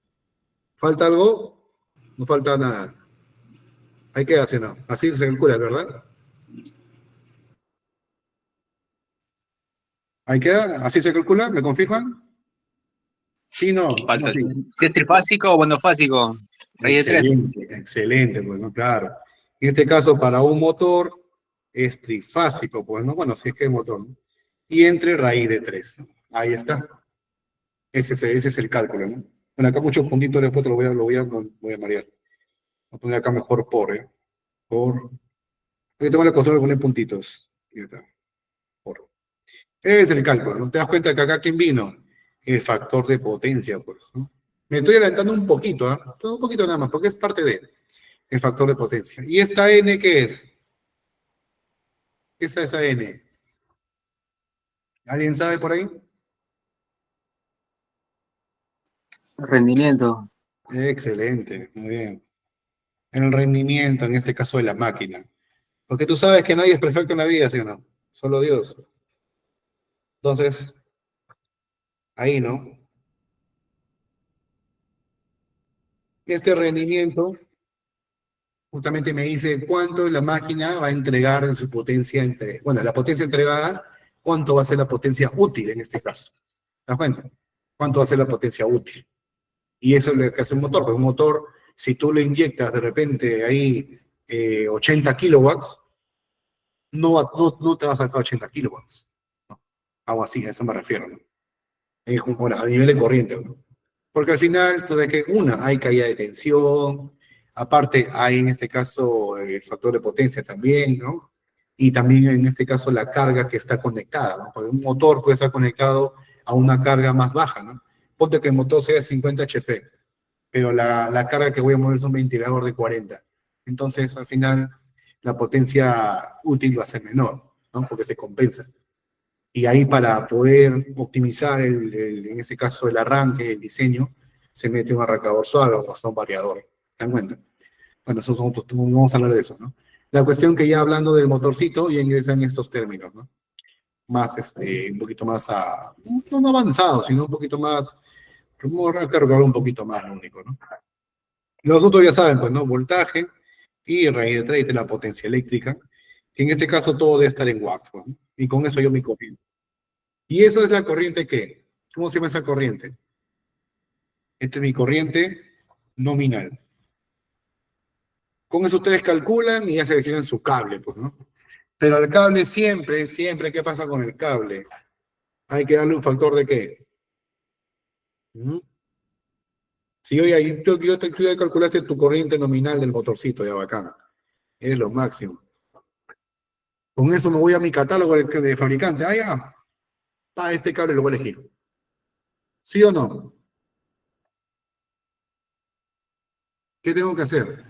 ¿Falta algo? No falta nada. Hay que hacer, ¿no? Así se calcula, ¿verdad? ¿Hay que, así se calcula? ¿Me confirman? Sí, no, ¿cómo Falta. así? Si es trifásico o monofásico, raíz de 3. Excelente, excelente, pues, ¿no? Claro. En este caso, para un motor es trifásico, pues, ¿no? Bueno, si es que es motor, ¿no? Y entre raíz de 3. Ahí está. Ese es el cálculo, ¿no? Bueno, acá muchos puntitos después te voy a marear. Voy a poner acá mejor por, ¿eh? Por. Porque tengo la costumbre de poner puntitos. Ya está. Por. Ese es el cálculo, ¿no? Te das cuenta que acá, ¿quién vino? El factor de potencia, pues, ¿no? Me estoy adelantando un poquito, ¿ah? ¿Eh? Un poquito nada más, porque es parte de el factor de potencia. ¿Y esta N qué es? ¿Qué es esa N? ¿Alguien sabe por ahí? Rendimiento. Excelente, muy bien. En el rendimiento, en este caso de la máquina. Porque tú sabes que nadie es perfecto en la vida, ¿sí o no? Solo Dios. Entonces, ahí, ¿no? Este rendimiento justamente me dice cuánto la máquina va a entregar en su potencia, bueno, la potencia entregada, cuánto va a ser la potencia útil en este caso. ¿Te das cuenta? ¿Cuánto va a ser la potencia útil? Y eso es lo que hace un motor. Porque un motor, si tú le inyectas de repente ahí 80 kilowatts, no te va a sacar 80 kilowatts. ¿No? Algo así, a eso me refiero, ¿no? Es como a nivel de corriente, ¿no? Porque al final, entonces, que hay caída de tensión, aparte hay en este caso el factor de potencia también, ¿no? Y también en este caso la carga que está conectada, ¿no? Porque un motor puede estar conectado a una carga más baja, ¿no? Ponte que el motor sea 50 HP, pero la carga que voy a mover es un ventilador de 40. Entonces, al final, la potencia útil va a ser menor, ¿no? Porque se compensa. Y ahí para poder optimizar, en este caso, el arranque, el diseño, se mete un arrancador suave o hasta un variador. ¿Se dan cuenta? Bueno, vamos a hablar de eso, ¿no? La cuestión que ya hablando del motorcito, ya ingresan estos términos, ¿no? Más, un poquito más, no avanzado, sino un poquito más, como a cargar un poquito más, lo único, ¿no? Los otros ya saben, pues, ¿no? Voltaje y raíz de 3 de la potencia eléctrica, que en este caso todo debe estar en watts, pues, ¿no? Y con eso yo me copio. ¿Y eso es la corriente qué? ¿Cómo se llama esa corriente? Esta es mi corriente nominal. Con eso ustedes calculan y ya seleccionan su cable, pues, ¿no? Pero al cable siempre, siempre, ¿qué pasa con el cable? Hay que darle un factor de qué. ¿Mm? Si hoy tú ya calculaste tu corriente nominal del motorcito, ya bacán. Es lo máximo. Con eso me voy a mi catálogo de fabricante. Ah, ya. Este cable lo voy a elegir. ¿Sí o no? ¿Qué tengo que hacer?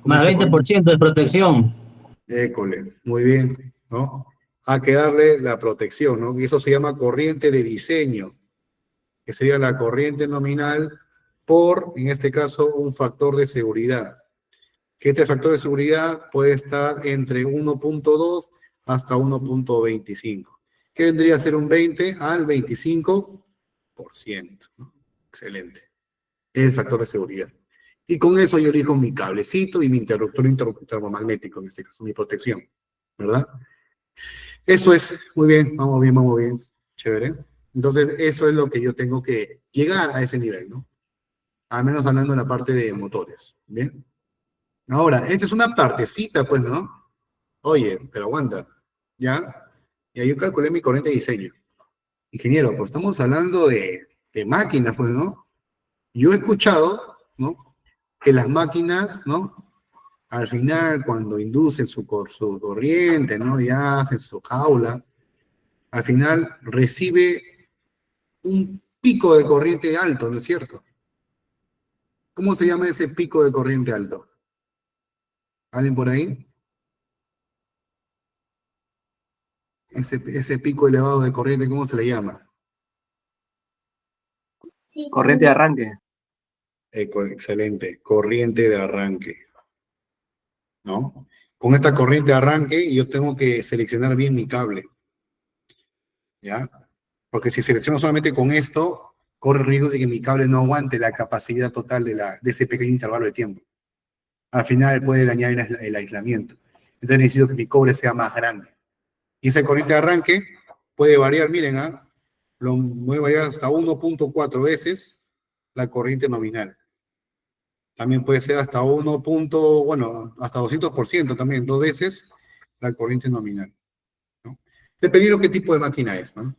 Más 20% de protección. École, muy bien, ¿no? Hay que darle la protección, ¿no? Y eso se llama corriente de diseño, que sería la corriente nominal por, en este caso, un factor de seguridad. Que este factor de seguridad puede estar entre 1.2 hasta 1.25. ¿Qué vendría a ser un 20 al 25%? ¿No? Excelente. Es el factor de seguridad. Y con eso yo elijo mi cablecito y mi interruptor termomagnético, en este caso, mi protección, ¿verdad? Eso es, muy bien, vamos bien, vamos bien, chévere. Entonces, eso es lo que yo tengo que llegar a ese nivel, ¿no? Al menos hablando de la parte de motores, ¿bien? Ahora, esta es una partecita, pues, ¿no? Oye, pero aguanta, ¿ya? Y ahí yo calculé mi corriente de diseño. Ingeniero, pues estamos hablando de máquinas, pues, ¿no? Yo he escuchado, ¿no? Que las máquinas, ¿no? Al final, cuando inducen su corriente, ¿no? Ya hacen su jaula, al final recibe un pico de corriente alto, ¿no es cierto? ¿Cómo se llama ese pico de corriente alto? ¿Alguien por ahí? Ese pico elevado de corriente, ¿cómo se le llama? Corriente de arranque. Excelente, corriente de arranque, ¿no? Con esta corriente de arranque yo tengo que seleccionar bien mi cable, ¿ya? Porque si selecciono solamente con esto, corre el riesgo de que mi cable no aguante la capacidad total de ese pequeño intervalo de tiempo. Al final puede dañar el aislamiento. Entonces necesito que mi cobre sea más grande. Y esa corriente de arranque puede variar, miren, puede variar hasta 1.4 veces la corriente nominal. También puede ser hasta bueno, hasta 200% también, 2 veces la corriente nominal, ¿no? Dependiendo qué tipo de máquina es, ¿no?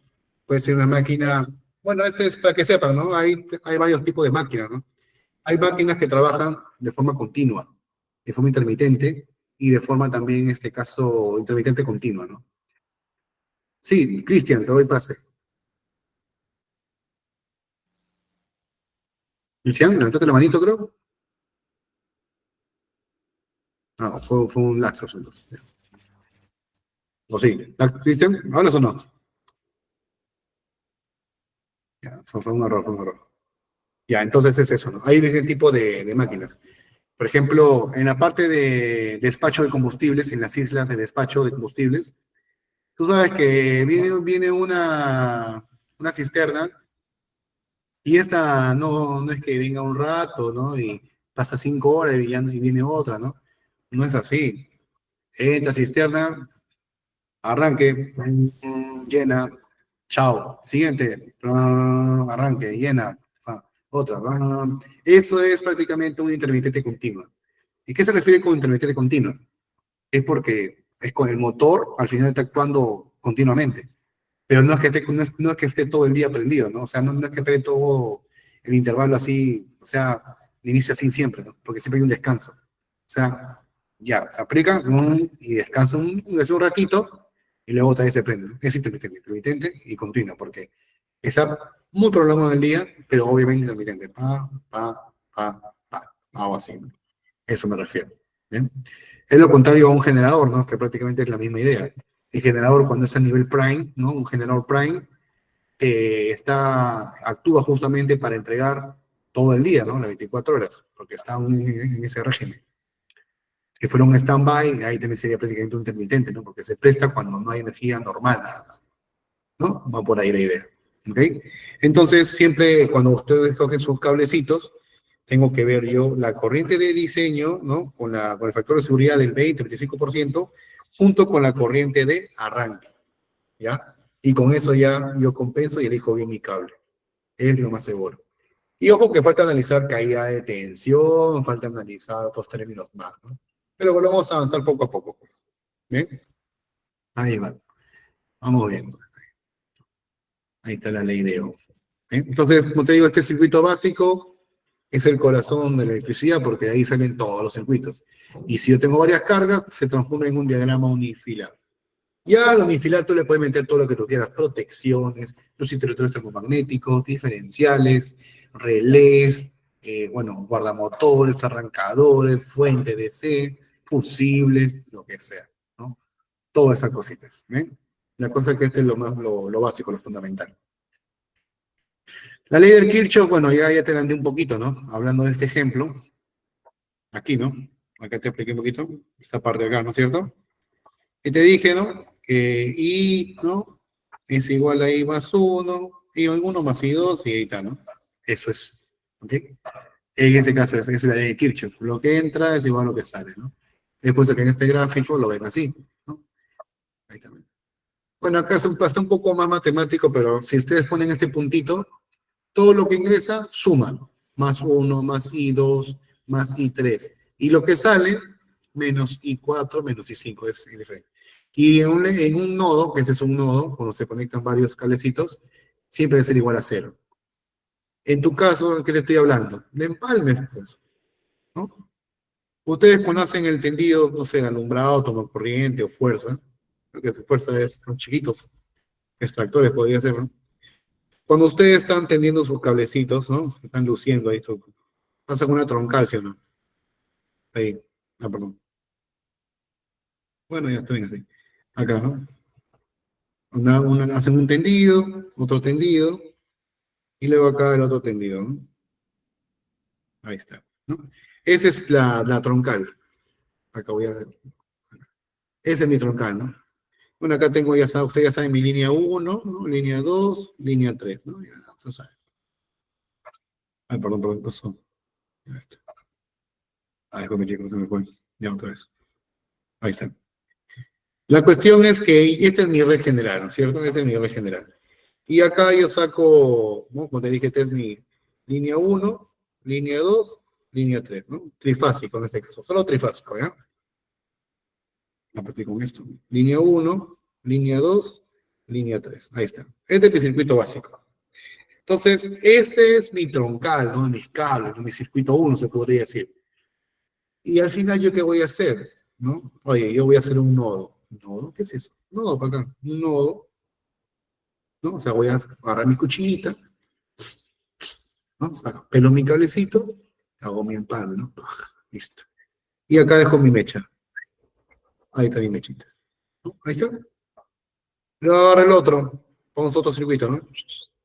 Puede ser una máquina, bueno, este es para que sepan, ¿no? Hay varios tipos de máquinas, ¿no? Hay máquinas que trabajan de forma continua, de forma intermitente, y de forma también, en este caso, intermitente continua, ¿no? Sí, Cristian, te doy pase. Cristian, levantate la manito, creo. No, fue un lapsus entonces. ¿O sí? Cristian, ¿hablas o no? Ya, fue un error, fue un error. Ya, entonces es eso, ¿no? Hay ese tipo de máquinas. Por ejemplo, en la parte de despacho de combustibles, en las islas de despacho de combustibles, tú sabes que viene una cisterna y esta no es que venga un rato, ¿no? Y pasa 5 horas y viene otra, ¿no? No es así. Entra cisterna, arranque, llena, chao. Siguiente, arranque, llena, otra. Eso es prácticamente un intermitente continuo. ¿Y qué se refiere con intermitente continuo? Es porque es con el motor, al final está actuando continuamente. Pero no es que esté todo el día prendido, ¿no? O sea, no es que esté todo el intervalo así, o sea, de inicio a fin siempre, ¿no? Porque siempre hay un descanso. O sea, ya, se aplica y descansa un ratito y luego otra vez se prende, ¿no? Es intermitente y continuo, porque está muy prolongado en el día, pero obviamente intermitente. Algo así, ¿no? Eso me refiero. ¿Bien? Es lo contrario a un generador, ¿no? Que prácticamente es la misma idea. El generador, cuando es a nivel prime, ¿no? Un generador prime actúa justamente para entregar todo el día, ¿no? Las 24 horas, porque está en ese régimen. Si fuera un stand-by, ahí también sería prácticamente un intermitente, ¿no? Porque se presta cuando no hay energía normal, nada más, ¿no? Va por ahí la idea. ¿Ok? Entonces, siempre cuando ustedes cogen sus cablecitos, tengo que ver yo la corriente de diseño, ¿no? Con el factor de seguridad del 20-25%, junto con la corriente de arranque, ¿ya? Y con eso ya yo compenso y elijo bien mi cable. Es lo más seguro. Y ojo que falta analizar caída de tensión, falta analizar otros términos más, ¿no? Pero bueno, vamos a avanzar poco a poco. ¿Bien? Ahí va. Vamos viendo. Ahí está la ley de Ohm. Entonces, como te digo, este circuito básico es el corazón de la electricidad porque de ahí salen todos los circuitos. Y si yo tengo varias cargas, se transforma en un diagrama unifilar. Ya al unifilar tú le puedes meter todo lo que tú quieras, protecciones, los interruptores termomagnéticos, diferenciales, relés, bueno, guardamotores, arrancadores, fuente DC, fusibles, lo que sea, ¿no? Todas esas cositas, ¿ven? La cosa es que este es lo básico, lo fundamental. La ley de Kirchhoff, bueno, ya te la andé un poquito, ¿no? Hablando de este ejemplo, aquí, ¿no? Acá te expliqué un poquito, esta parte de acá, ¿no es cierto? Y te dije, ¿no? Que I, ¿no? Es igual a I más 1, I1 más I2 y ahí está, ¿no? Eso es, ¿ok? En ese caso es la ley de Kirchhoff. Lo que entra es igual a lo que sale, ¿no? Es por eso que en este gráfico lo ven así, ¿no? Ahí está. Bueno, acá está un poco más matemático, pero si ustedes ponen este puntito, todo lo que ingresa suma. Más 1, más I2, más I3. Y lo que sale, menos I4, menos I5, es indiferente. Y en un nodo, que ese es un nodo, cuando se conectan varios cablecitos, siempre debe ser igual a 0. En tu caso, ¿de qué te estoy hablando? De empalmes, pues, ¿no? Ustedes conocen el tendido, no sé, alumbrado, toma corriente o fuerza, porque fuerza es los chiquitos, extractores podría ser, ¿no? Cuando ustedes están tendiendo sus cablecitos, ¿no? Se están luciendo ahí, pasan una troncal, ¿sí o no? Ahí, perdón. Bueno, ya está bien así. Acá, ¿no? Hacen un tendido, otro tendido, y luego acá el otro tendido, ¿no? Ahí está, ¿no? Esa es la troncal. Acá voy a ver. Ese es mi troncal, ¿no? Bueno, acá tengo, ustedes ya saben, mi línea 1, ¿no? Línea 2, línea 3, ¿no? Ya, se sabe. Ay, perdón, pasó. Ya está. Ay, me chicos, se me fue. Ya otra vez. Ahí está. La cuestión es que esta es mi red general, ¿no es cierto? Esta es mi red general. Y acá yo saco, ¿no? Como te dije, esta es mi línea 1, línea 2, línea 3, ¿no? Trifásico en este caso, solo trifásico, ¿ya? A partir con esto. Línea 1, línea 2, línea 3. Ahí está. Este es mi circuito básico. Entonces, este es mi troncal, ¿no? Mis cables, ¿no? Mi circuito 1, se podría decir. Y al final, ¿yo qué voy a hacer? ¿No? Oye, yo voy a hacer un nodo. ¿Nodo? ¿Qué es eso? Nodo para acá. Un nodo, ¿no? O sea, voy a agarrar mi cuchillita, ¿no? O sea, pelo mi cablecito, hago mi empalme, ¿no? Listo. Y acá dejo mi mecha. Ahí está mi mechita, ¿no? Ahí está. Le agarro el otro, pongo otro circuito, ¿no?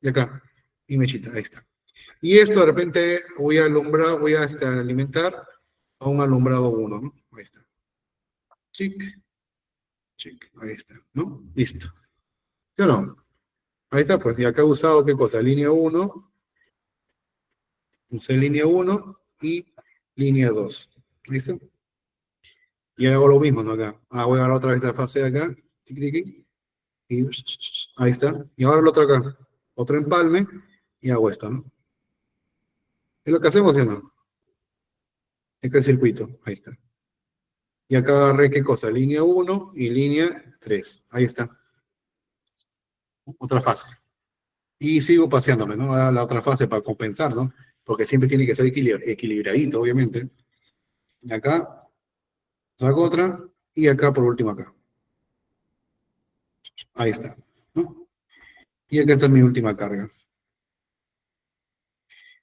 Y acá, mi mechita, ahí está. Y esto de repente voy a alumbrar, voy a alimentar a un alumbrado 1, ¿no? Ahí está. Chic, chic, ahí está, ¿no? Listo. ¿Sí o no? Ahí está, pues, y acá he usado, ¿qué cosa? Línea 1, usé línea 1 y línea 2. ¿Listo? Y hago lo mismo, ¿no? Acá. Voy a agarrar otra vez la fase de acá. Tic, tic, tic, y ahí está. Y ahora el otro acá. Otro empalme y hago esto, ¿no? Es lo que hacemos, ¿sí o no? Este es el circuito. Ahí está. Y acá agarré, ¿qué cosa? Línea 1 y línea 3. Ahí está. Otra fase. Y sigo paseándome, ¿no? Ahora la otra fase para compensar, ¿no? Porque siempre tiene que ser equilibradito, obviamente. Y acá saco otra y acá por último acá. Ahí está, ¿no? Y acá está mi última carga.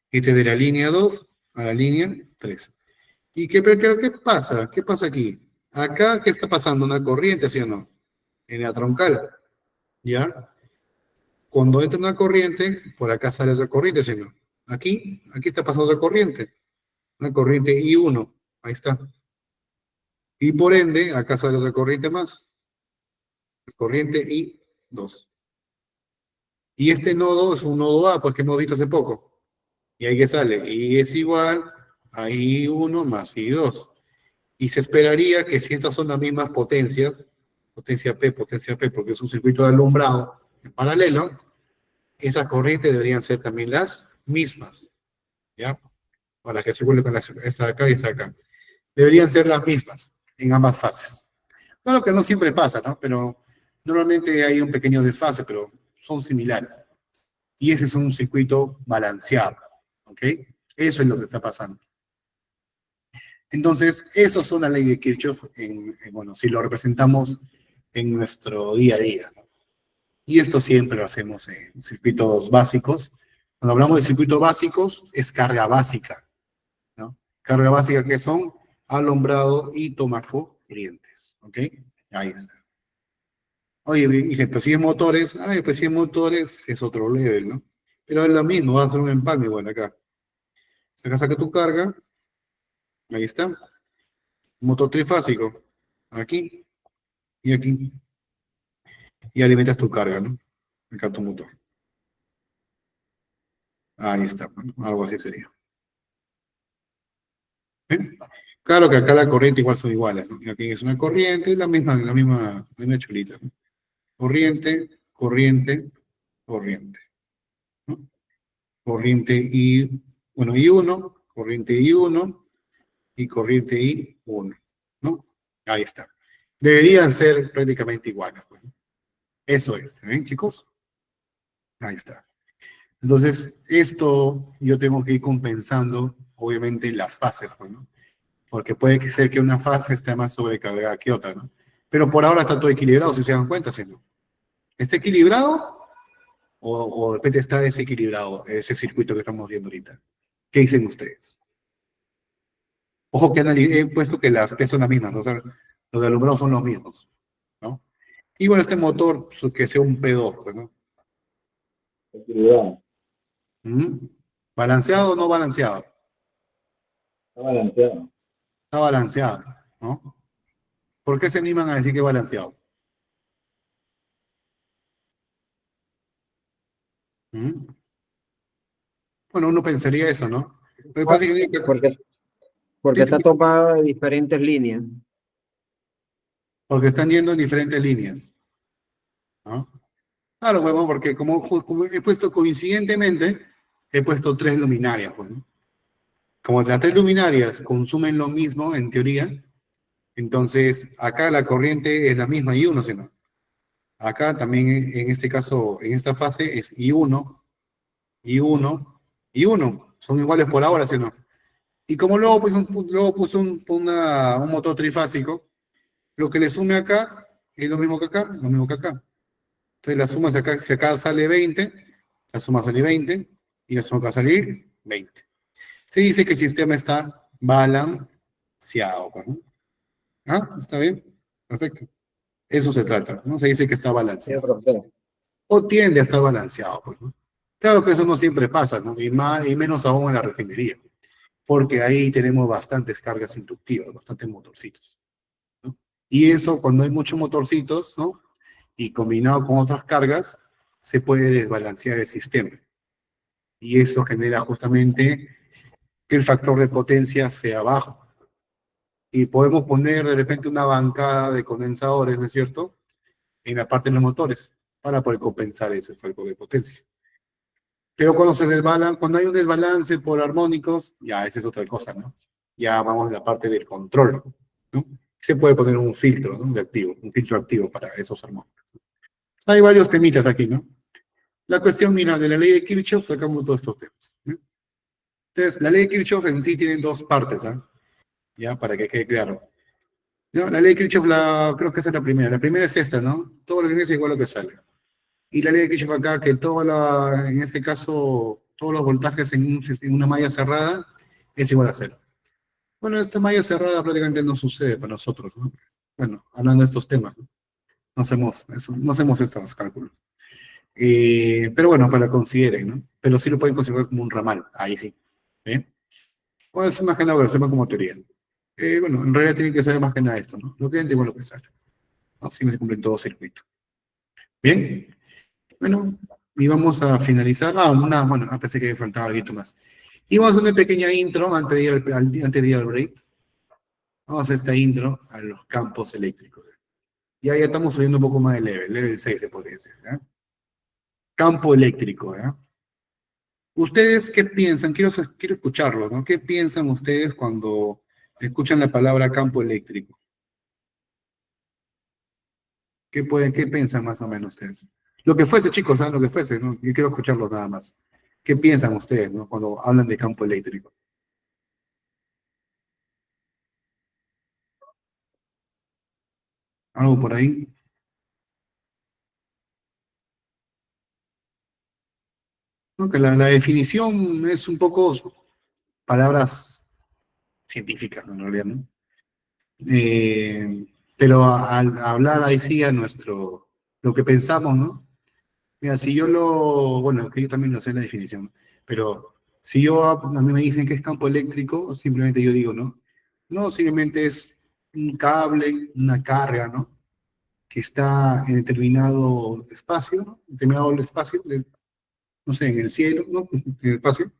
Este es de la línea 2 a la línea 3. ¿Y qué pasa? ¿Qué pasa aquí? Acá, ¿qué está pasando? ¿Una corriente, sí o no? En la troncal, ¿ya? Cuando entra una corriente, por acá sale otra corriente, ¿sí o no? Aquí está pasando otra corriente. Una corriente I1, ahí está. Y por ende, acá sale otra corriente más. Corriente I2. Y este nodo es un nodo A, pues que hemos visto hace poco. Y ahí que sale, I es igual a I1 más I2. Y se esperaría que si estas son las mismas potencias, potencia P, porque es un circuito de alumbrado en paralelo, esas corrientes deberían ser también las mismas, ¿ya? Para que circule con esta de acá y esta de acá. Deberían ser las mismas en ambas fases. Claro que no siempre pasa, ¿no? Pero normalmente hay un pequeño desfase, pero son similares. Y ese es un circuito balanceado, ¿ok? Eso es lo que está pasando. Entonces, eso son las leyes de Kirchhoff, bueno, si lo representamos en nuestro día a día, ¿no? Y esto siempre lo hacemos en circuitos básicos, Cuando hablamos de circuitos básicos, es carga básica, ¿no? Carga básica que son alumbrado y tomacorrientes, ¿ok? Ahí está. Oye, dije, pues si es motores, ay, pues si es motores es otro level, ¿no? Pero es lo mismo, va a ser un empalme igual acá. Acá saca tu carga, ahí está. Motor trifásico, aquí y aquí. Y alimentas tu carga, ¿no? Acá tu motor. Ahí está, bueno, algo así sería. ¿Eh? Claro que acá la corriente igual son iguales, ¿no? Aquí es una corriente, la misma chulita, ¿no? Corriente, corriente, corriente, ¿no? Corriente I, bueno, I1, corriente I1 y corriente I1, ¿no? Ahí está. Deberían ser prácticamente iguales, pues, ¿no? Eso es, ¿ven, chicos? Ahí está. Entonces, esto yo tengo que ir compensando, obviamente, las fases, pues, ¿no? Porque puede que ser que una fase esté más sobrecargada que otra, ¿no? Pero por ahora está todo equilibrado, si se dan cuenta, ¿sí, no? ¿Está equilibrado o de repente está desequilibrado ese circuito que estamos viendo ahorita? ¿Qué dicen ustedes? Ojo que he puesto que las T son las mismas, ¿no? O sea, los de alumbrado son los mismos, ¿no? Y bueno, este motor, pues, que sea un P2, pues, ¿no? Equilibrado. ¿Mm? ¿Balanceado o no balanceado? Está balanceado. Está balanceado, ¿no? ¿Por qué se animan a decir que es balanceado? ¿Mm? Bueno, uno pensaría eso, ¿no? Pero pasa que, Porque, porque está tomada de diferentes líneas. porque están yendo en diferentes líneas, ¿no? Claro, huevón, porque como he puesto coincidentemente, he puesto tres luminarias, pues, ¿no? Como las tres luminarias consumen lo mismo, en teoría, entonces acá la corriente es la misma I1, ¿sí, no? Acá también, en este caso, en esta fase es I1, I1, I1. Son iguales por ahora, ¿sí, no? Y como luego puse un motor trifásico, lo que le sume acá es lo mismo que acá, lo mismo que acá. Entonces la suma, si acá sale 20, la suma sale 20 y la suma va a salir 20. Se dice que el sistema está balanceado, pues, ¿no? ¿Ah? ¿Está bien? Perfecto. Eso se trata, ¿no? Se dice que está Sí, balanceado. profesor. O tiende a estar balanceado, pues, ¿no? Claro que eso no siempre pasa, ¿no? Y menos aún en la refinería, porque ahí tenemos bastantes cargas inductivas, bastantes motorcitos, ¿no? Y eso, cuando hay muchos motorcitos, ¿no? Y combinado con otras cargas, se puede desbalancear el sistema. Y eso genera justamente que el factor de potencia sea bajo. Y podemos poner de repente una bancada de condensadores, ¿no es cierto?, en la parte de los motores, para poder compensar ese factor de potencia. Pero cuando hay un desbalance por armónicos, ya esa es otra cosa, ¿no? Ya vamos a la parte del control, ¿no? Se puede poner un filtro, ¿no? De activo, un filtro activo para esos armónicos. Hay varios temitas aquí, ¿no? La cuestión, mira, de la ley de Kirchhoff sacamos todos estos temas, ¿no? Entonces, la ley de Kirchhoff en sí tiene dos partes, ¿ah? Ya, para que quede claro. No, la ley de Kirchhoff, creo que esa es la primera. La primera es esta, ¿no? Todo lo que viene es igual a lo que sale. Y la ley de Kirchhoff acá, que en este caso, todos los voltajes en una malla cerrada es igual a cero. Bueno, esta malla cerrada prácticamente no sucede para nosotros, ¿no? Bueno, hablando de estos temas, ¿no? No hacemos estos cálculos. Pero bueno, para que consideren, ¿no? Pero sí lo pueden considerar como un ramal, ahí sí. ¿Eh? O es más que nada, lo como teoría. Bueno, en realidad tienen que saber más que nada esto, ¿no? Lo que entra igual lo que sale. Así me cumplen todo circuito. Bien, bueno, y vamos a finalizar. Bueno, pensé que faltaba algo más. Y vamos a hacer una pequeña intro antes de ir al break. Vamos a hacer esta intro a los campos eléctricos. Ya estamos subiendo un poco más de level 6 se podría decir, ¿ya? Campo eléctrico, ¿ya? ¿Ustedes qué piensan? Quiero escucharlos, ¿no? ¿Qué piensan ustedes cuando escuchan la palabra campo eléctrico? ¿Qué piensan más o menos ustedes? Lo que fuese, chicos, ¿sabes? Lo que fuese, ¿no? Yo quiero escucharlos nada más. ¿Qué piensan ustedes, ¿no? Cuando hablan de campo eléctrico? ¿Algo por ahí? ¿no? Que la definición es un poco palabras científicas, en realidad, ¿no? Pero al hablar ahí sí a lo que pensamos, ¿no? Mira, si yo bueno, que yo también no sé la definición, ¿no? Pero si a mí me dicen que es campo eléctrico, simplemente yo digo, ¿no? No, simplemente es un cable, una carga, ¿no? Que está en determinado espacio, ¿no? Determinado espacio, no sé, en el cielo, ¿no? En el espacio,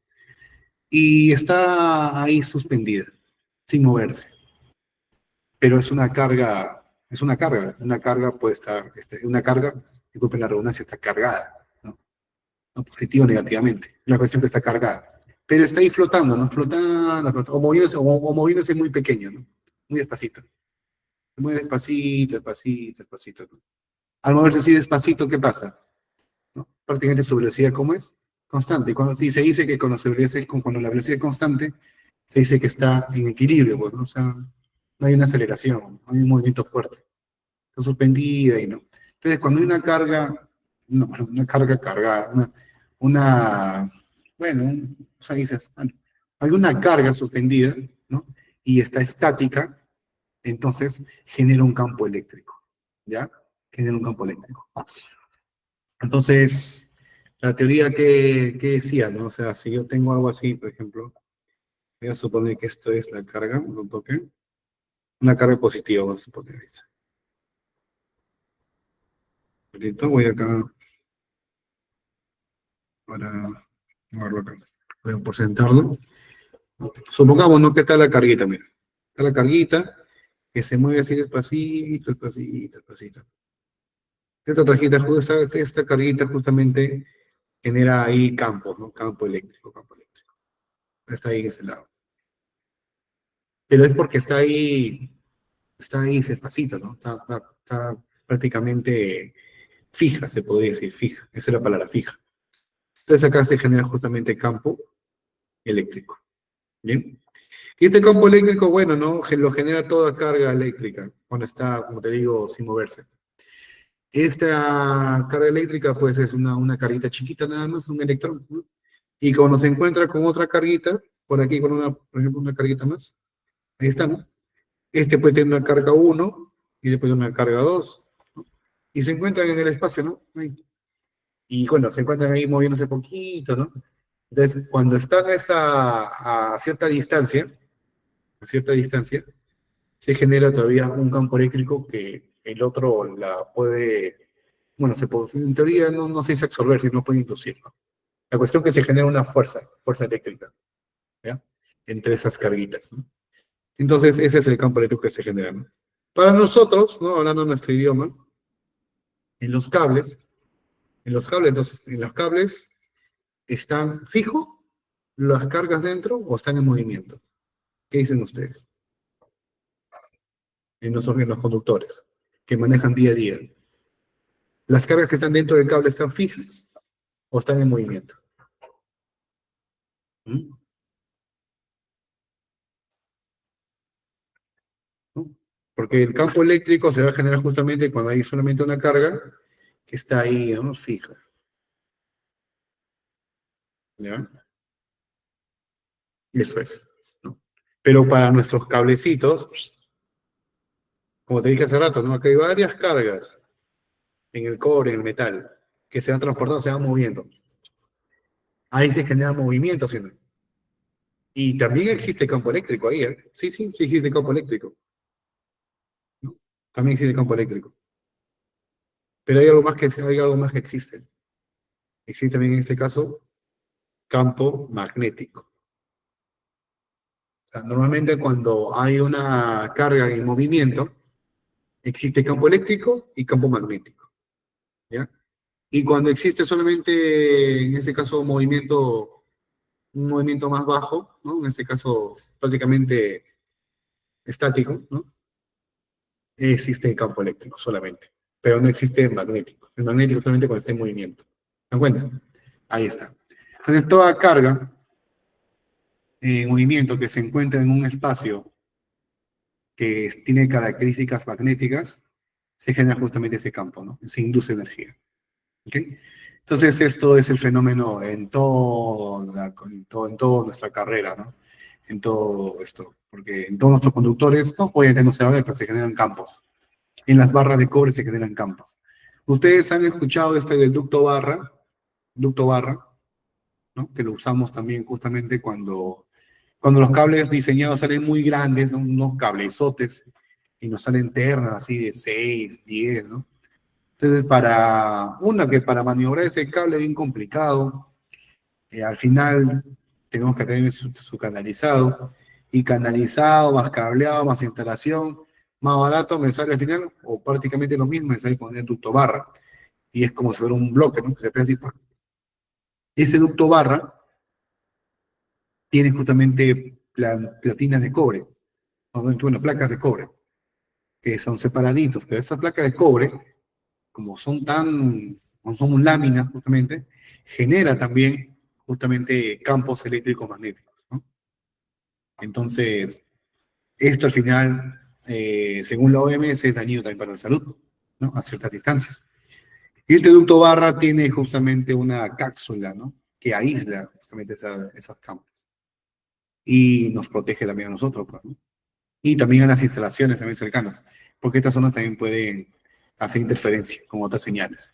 y está ahí suspendida, sin moverse. Pero una carga puede estar, una carga, disculpen la redundancia, está cargada, ¿no? No positivo o negativamente, la cuestión que está cargada. Pero está ahí flotando, ¿no? Flotando, o moviéndose muy pequeño, ¿no? Muy despacito. Muy despacito, despacito, despacito, ¿no? Al moverse así despacito, ¿qué pasa? ¿No? Prácticamente su velocidad, ¿cómo es? Constante. Y se dice que cuando la velocidad es constante, se dice que está en equilibrio, pues, ¿no? O sea, no hay una aceleración, no hay un movimiento fuerte. Está suspendida y no. Entonces, cuando hay una carga, no, una carga cargada, bueno, o sea, dices, bueno, hay una carga suspendida, ¿no? Y está estática, entonces genera un campo eléctrico, ¿ya? Genera un campo eléctrico. Entonces, la teoría que decía, ¿no? O sea, si yo tengo algo así, por ejemplo, voy a suponer que esto es la carga, un toque, una carga positiva, voy a suponer eso. Listo, voy acá para moverlo acá. Voy a porcentarlo. Supongamos, ¿no? Que está la carguita, mira. Está la carguita que se mueve así despacito, despacito, despacito. Esta carguita justamente genera ahí campos, ¿no? Campo eléctrico, campo eléctrico. Está ahí en ese lado. Pero es porque está ahí despacito, ¿no? Está prácticamente fija, se podría decir, fija. Esa es la palabra, fija. Entonces acá se genera justamente campo eléctrico. ¿Bien? Y este campo eléctrico, bueno, ¿no? Lo genera toda carga eléctrica, cuando está, como te digo, sin moverse. Esta carga eléctrica, pues, es una carguita chiquita nada más, un electrón, ¿no? Y cuando se encuentra con otra carguita, por aquí con por ejemplo, una carguita más, ahí está, ¿no? Este puede tener una carga 1 y después una carga 2, ¿no? Y se encuentran en el espacio, ¿no? Ahí. Y bueno, se encuentran ahí moviéndose poquito, ¿no? Entonces, cuando están a a cierta distancia, se genera todavía un campo eléctrico que el otro la puede, bueno, en teoría no se dice absorber, sino puede inducir, ¿no? La cuestión es que se genera una fuerza eléctrica, ¿ya? Entre esas carguitas, ¿no? Entonces, ese es el campo eléctrico que se genera, ¿no? Para nosotros, ¿no? Hablando nuestro idioma, en los cables, entonces, en los cables están fijos las cargas dentro o están en movimiento. ¿Qué dicen ustedes? En los conductores que manejan día a día. ¿Las cargas que están dentro del cable están fijas o están en movimiento? ¿Mm? ¿No? Porque el campo eléctrico se va a generar justamente cuando hay solamente una carga que está ahí, ¿no? Fija. ¿Ya? Eso es, ¿no? Pero para nuestros cablecitos, como te dije hace rato, ¿no? Acá hay varias cargas en el cobre, en el metal, que se van transportando, se van moviendo. Ahí se genera movimiento, ¿sí? Y también existe campo eléctrico ahí, ¿eh? Sí, sí, sí existe campo eléctrico, ¿no? También existe campo eléctrico. Pero hay algo más que existe. Existe también en este caso campo magnético. O sea, normalmente cuando hay una carga en movimiento, existe campo eléctrico y campo magnético, ¿ya? Y cuando existe solamente, en este caso, un movimiento más bajo, ¿no? En este caso, prácticamente estático, ¿no? Existe el campo eléctrico solamente, pero no existe el magnético. El magnético solamente cuando está en movimiento. ¿Se dan cuenta? Ahí está. Entonces, toda carga en movimiento que se encuentra en un espacio que tiene características magnéticas, se genera justamente ese campo, ¿no? Se induce energía. ¿Ok? Entonces, esto es el fenómeno en toda nuestra carrera, ¿no? En todo esto, porque en todos nuestros conductores, no, obviamente no se va a ver, pero se generan campos. En las barras de cobre se generan campos. Ustedes han escuchado este del ducto barra, ¿no? Que lo usamos también justamente cuando los cables diseñados salen muy grandes, son unos cablezotes, y nos salen ternas así de 6, 10, ¿no? Entonces, para maniobrar ese cable es bien complicado, al final tenemos que tener su canalizado, y canalizado, más cableado, más instalación, más barato me sale al final, o prácticamente lo mismo, me sale poner ducto barra, y es como si fuera un bloque, ¿no? Que se pega así, ¡pam! Ese ducto barra tiene justamente platinas de cobre, bueno, placas de cobre, que son separaditos, pero esas placas de cobre, como no son láminas justamente, genera también justamente campos eléctricos magnéticos, ¿no? Entonces, esto al final, según la OMS, es dañino también para la salud, ¿no? A ciertas distancias. Y este ducto barra tiene justamente una cápsula, ¿no? Que aísla justamente esos campos. Y nos protege también a nosotros, pues, ¿no? Y también a las instalaciones también cercanas, porque estas zonas también pueden hacer interferencia con otras señales.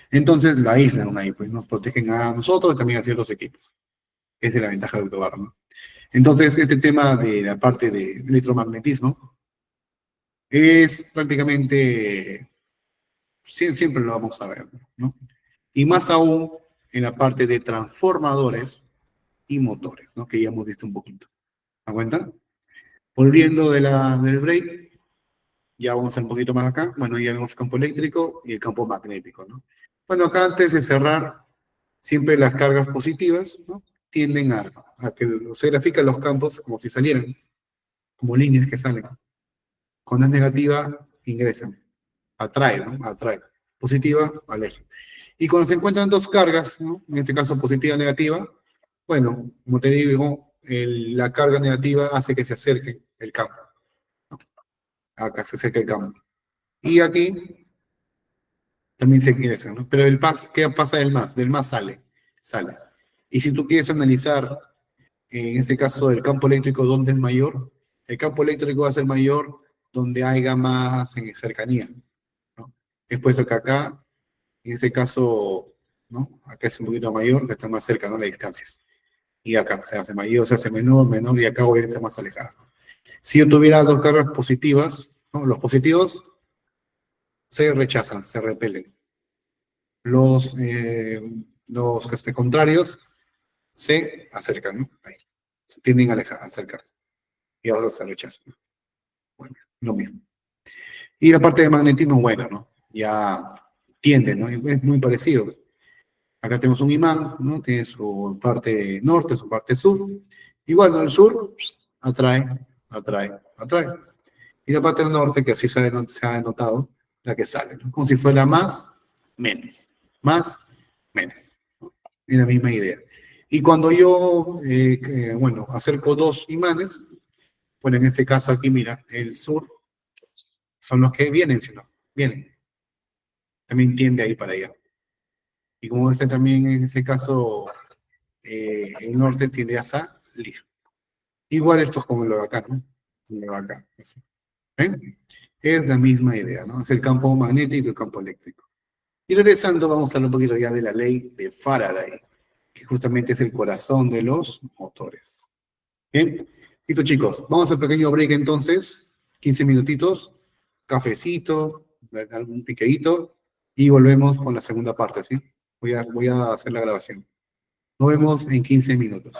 Entonces la aíslan ahí, pues nos protegen a nosotros y también a ciertos equipos. Esa es la ventaja del ducto barra, ¿no? Entonces, este tema de la parte de electromagnetismo es prácticamente, siempre lo vamos a ver, ¿no? Y más aún en la parte de transformadores y motores, ¿no? Que ya hemos visto un poquito. ¿Me cuenta? Volviendo del break, ya vamos a ir un poquito más acá. Bueno, ya vemos el campo eléctrico y el campo magnético, ¿no? Bueno, acá antes de cerrar, siempre las cargas positivas, ¿no? Tienden a que se grafican los campos como si salieran, como líneas que salen. Cuando es negativa, ingresan. Atrae, ¿no? Atrae. Positiva, aleja. Y cuando se encuentran dos cargas, ¿no? En este caso positiva y negativa, bueno, como te digo, la carga negativa hace que se acerque el campo, ¿no? Acá se acerca el campo. Y aquí también se ingresan, ¿no? Pero ¿qué pasa del más? Del más sale. Y si tú quieres analizar, en este caso, el campo eléctrico, ¿dónde es mayor? El campo eléctrico va a ser mayor donde haya más en cercanía, ¿no? Es por eso que acá, en este caso, ¿no? Acá es un poquito mayor, que está más cerca, ¿no? Las distancias. Y acá se hace mayor, se hace menor, y acá obviamente está más alejado. Si yo tuviera dos cargas positivas, ¿no? Los positivos se rechazan, se repelen. Los contrarios se acercan, ¿no? Ahí. Se tienden a acercarse. Y ahora se rechazan. Bueno, lo mismo. Y la parte de magnetismo, bueno, ¿no? Ya tiende, ¿no? Es muy parecido. Acá tenemos un imán, ¿no? Tiene su parte norte, su parte sur. Igual, ¿no? El sur atrae. Y la parte del norte, que así se ha denotado, la que sale, ¿no? Como si fuera más, menos. Más, menos. ¿No? Es la misma idea. Y cuando yo, bueno, acerco dos imanes, bueno, en este caso aquí, mira, el sur son los que vienen, sino vienen. También tiende a ir para allá. Y como este también, en este caso, el norte tiende a salir. Igual esto es como lo de acá, ¿no? Lo de acá, así. ¿Ven? Es la misma idea, ¿no? Es el campo magnético y el campo eléctrico. Y regresando, vamos a hablar un poquito ya de la ley de Faraday, que justamente es el corazón de los motores. ¿Bien? Listo, chicos. Vamos al pequeño break entonces. 15 minutitos. Cafecito, algún piqueíto. Y volvemos con la segunda parte, ¿sí? Voy a hacer la grabación. Nos vemos en 15 minutos.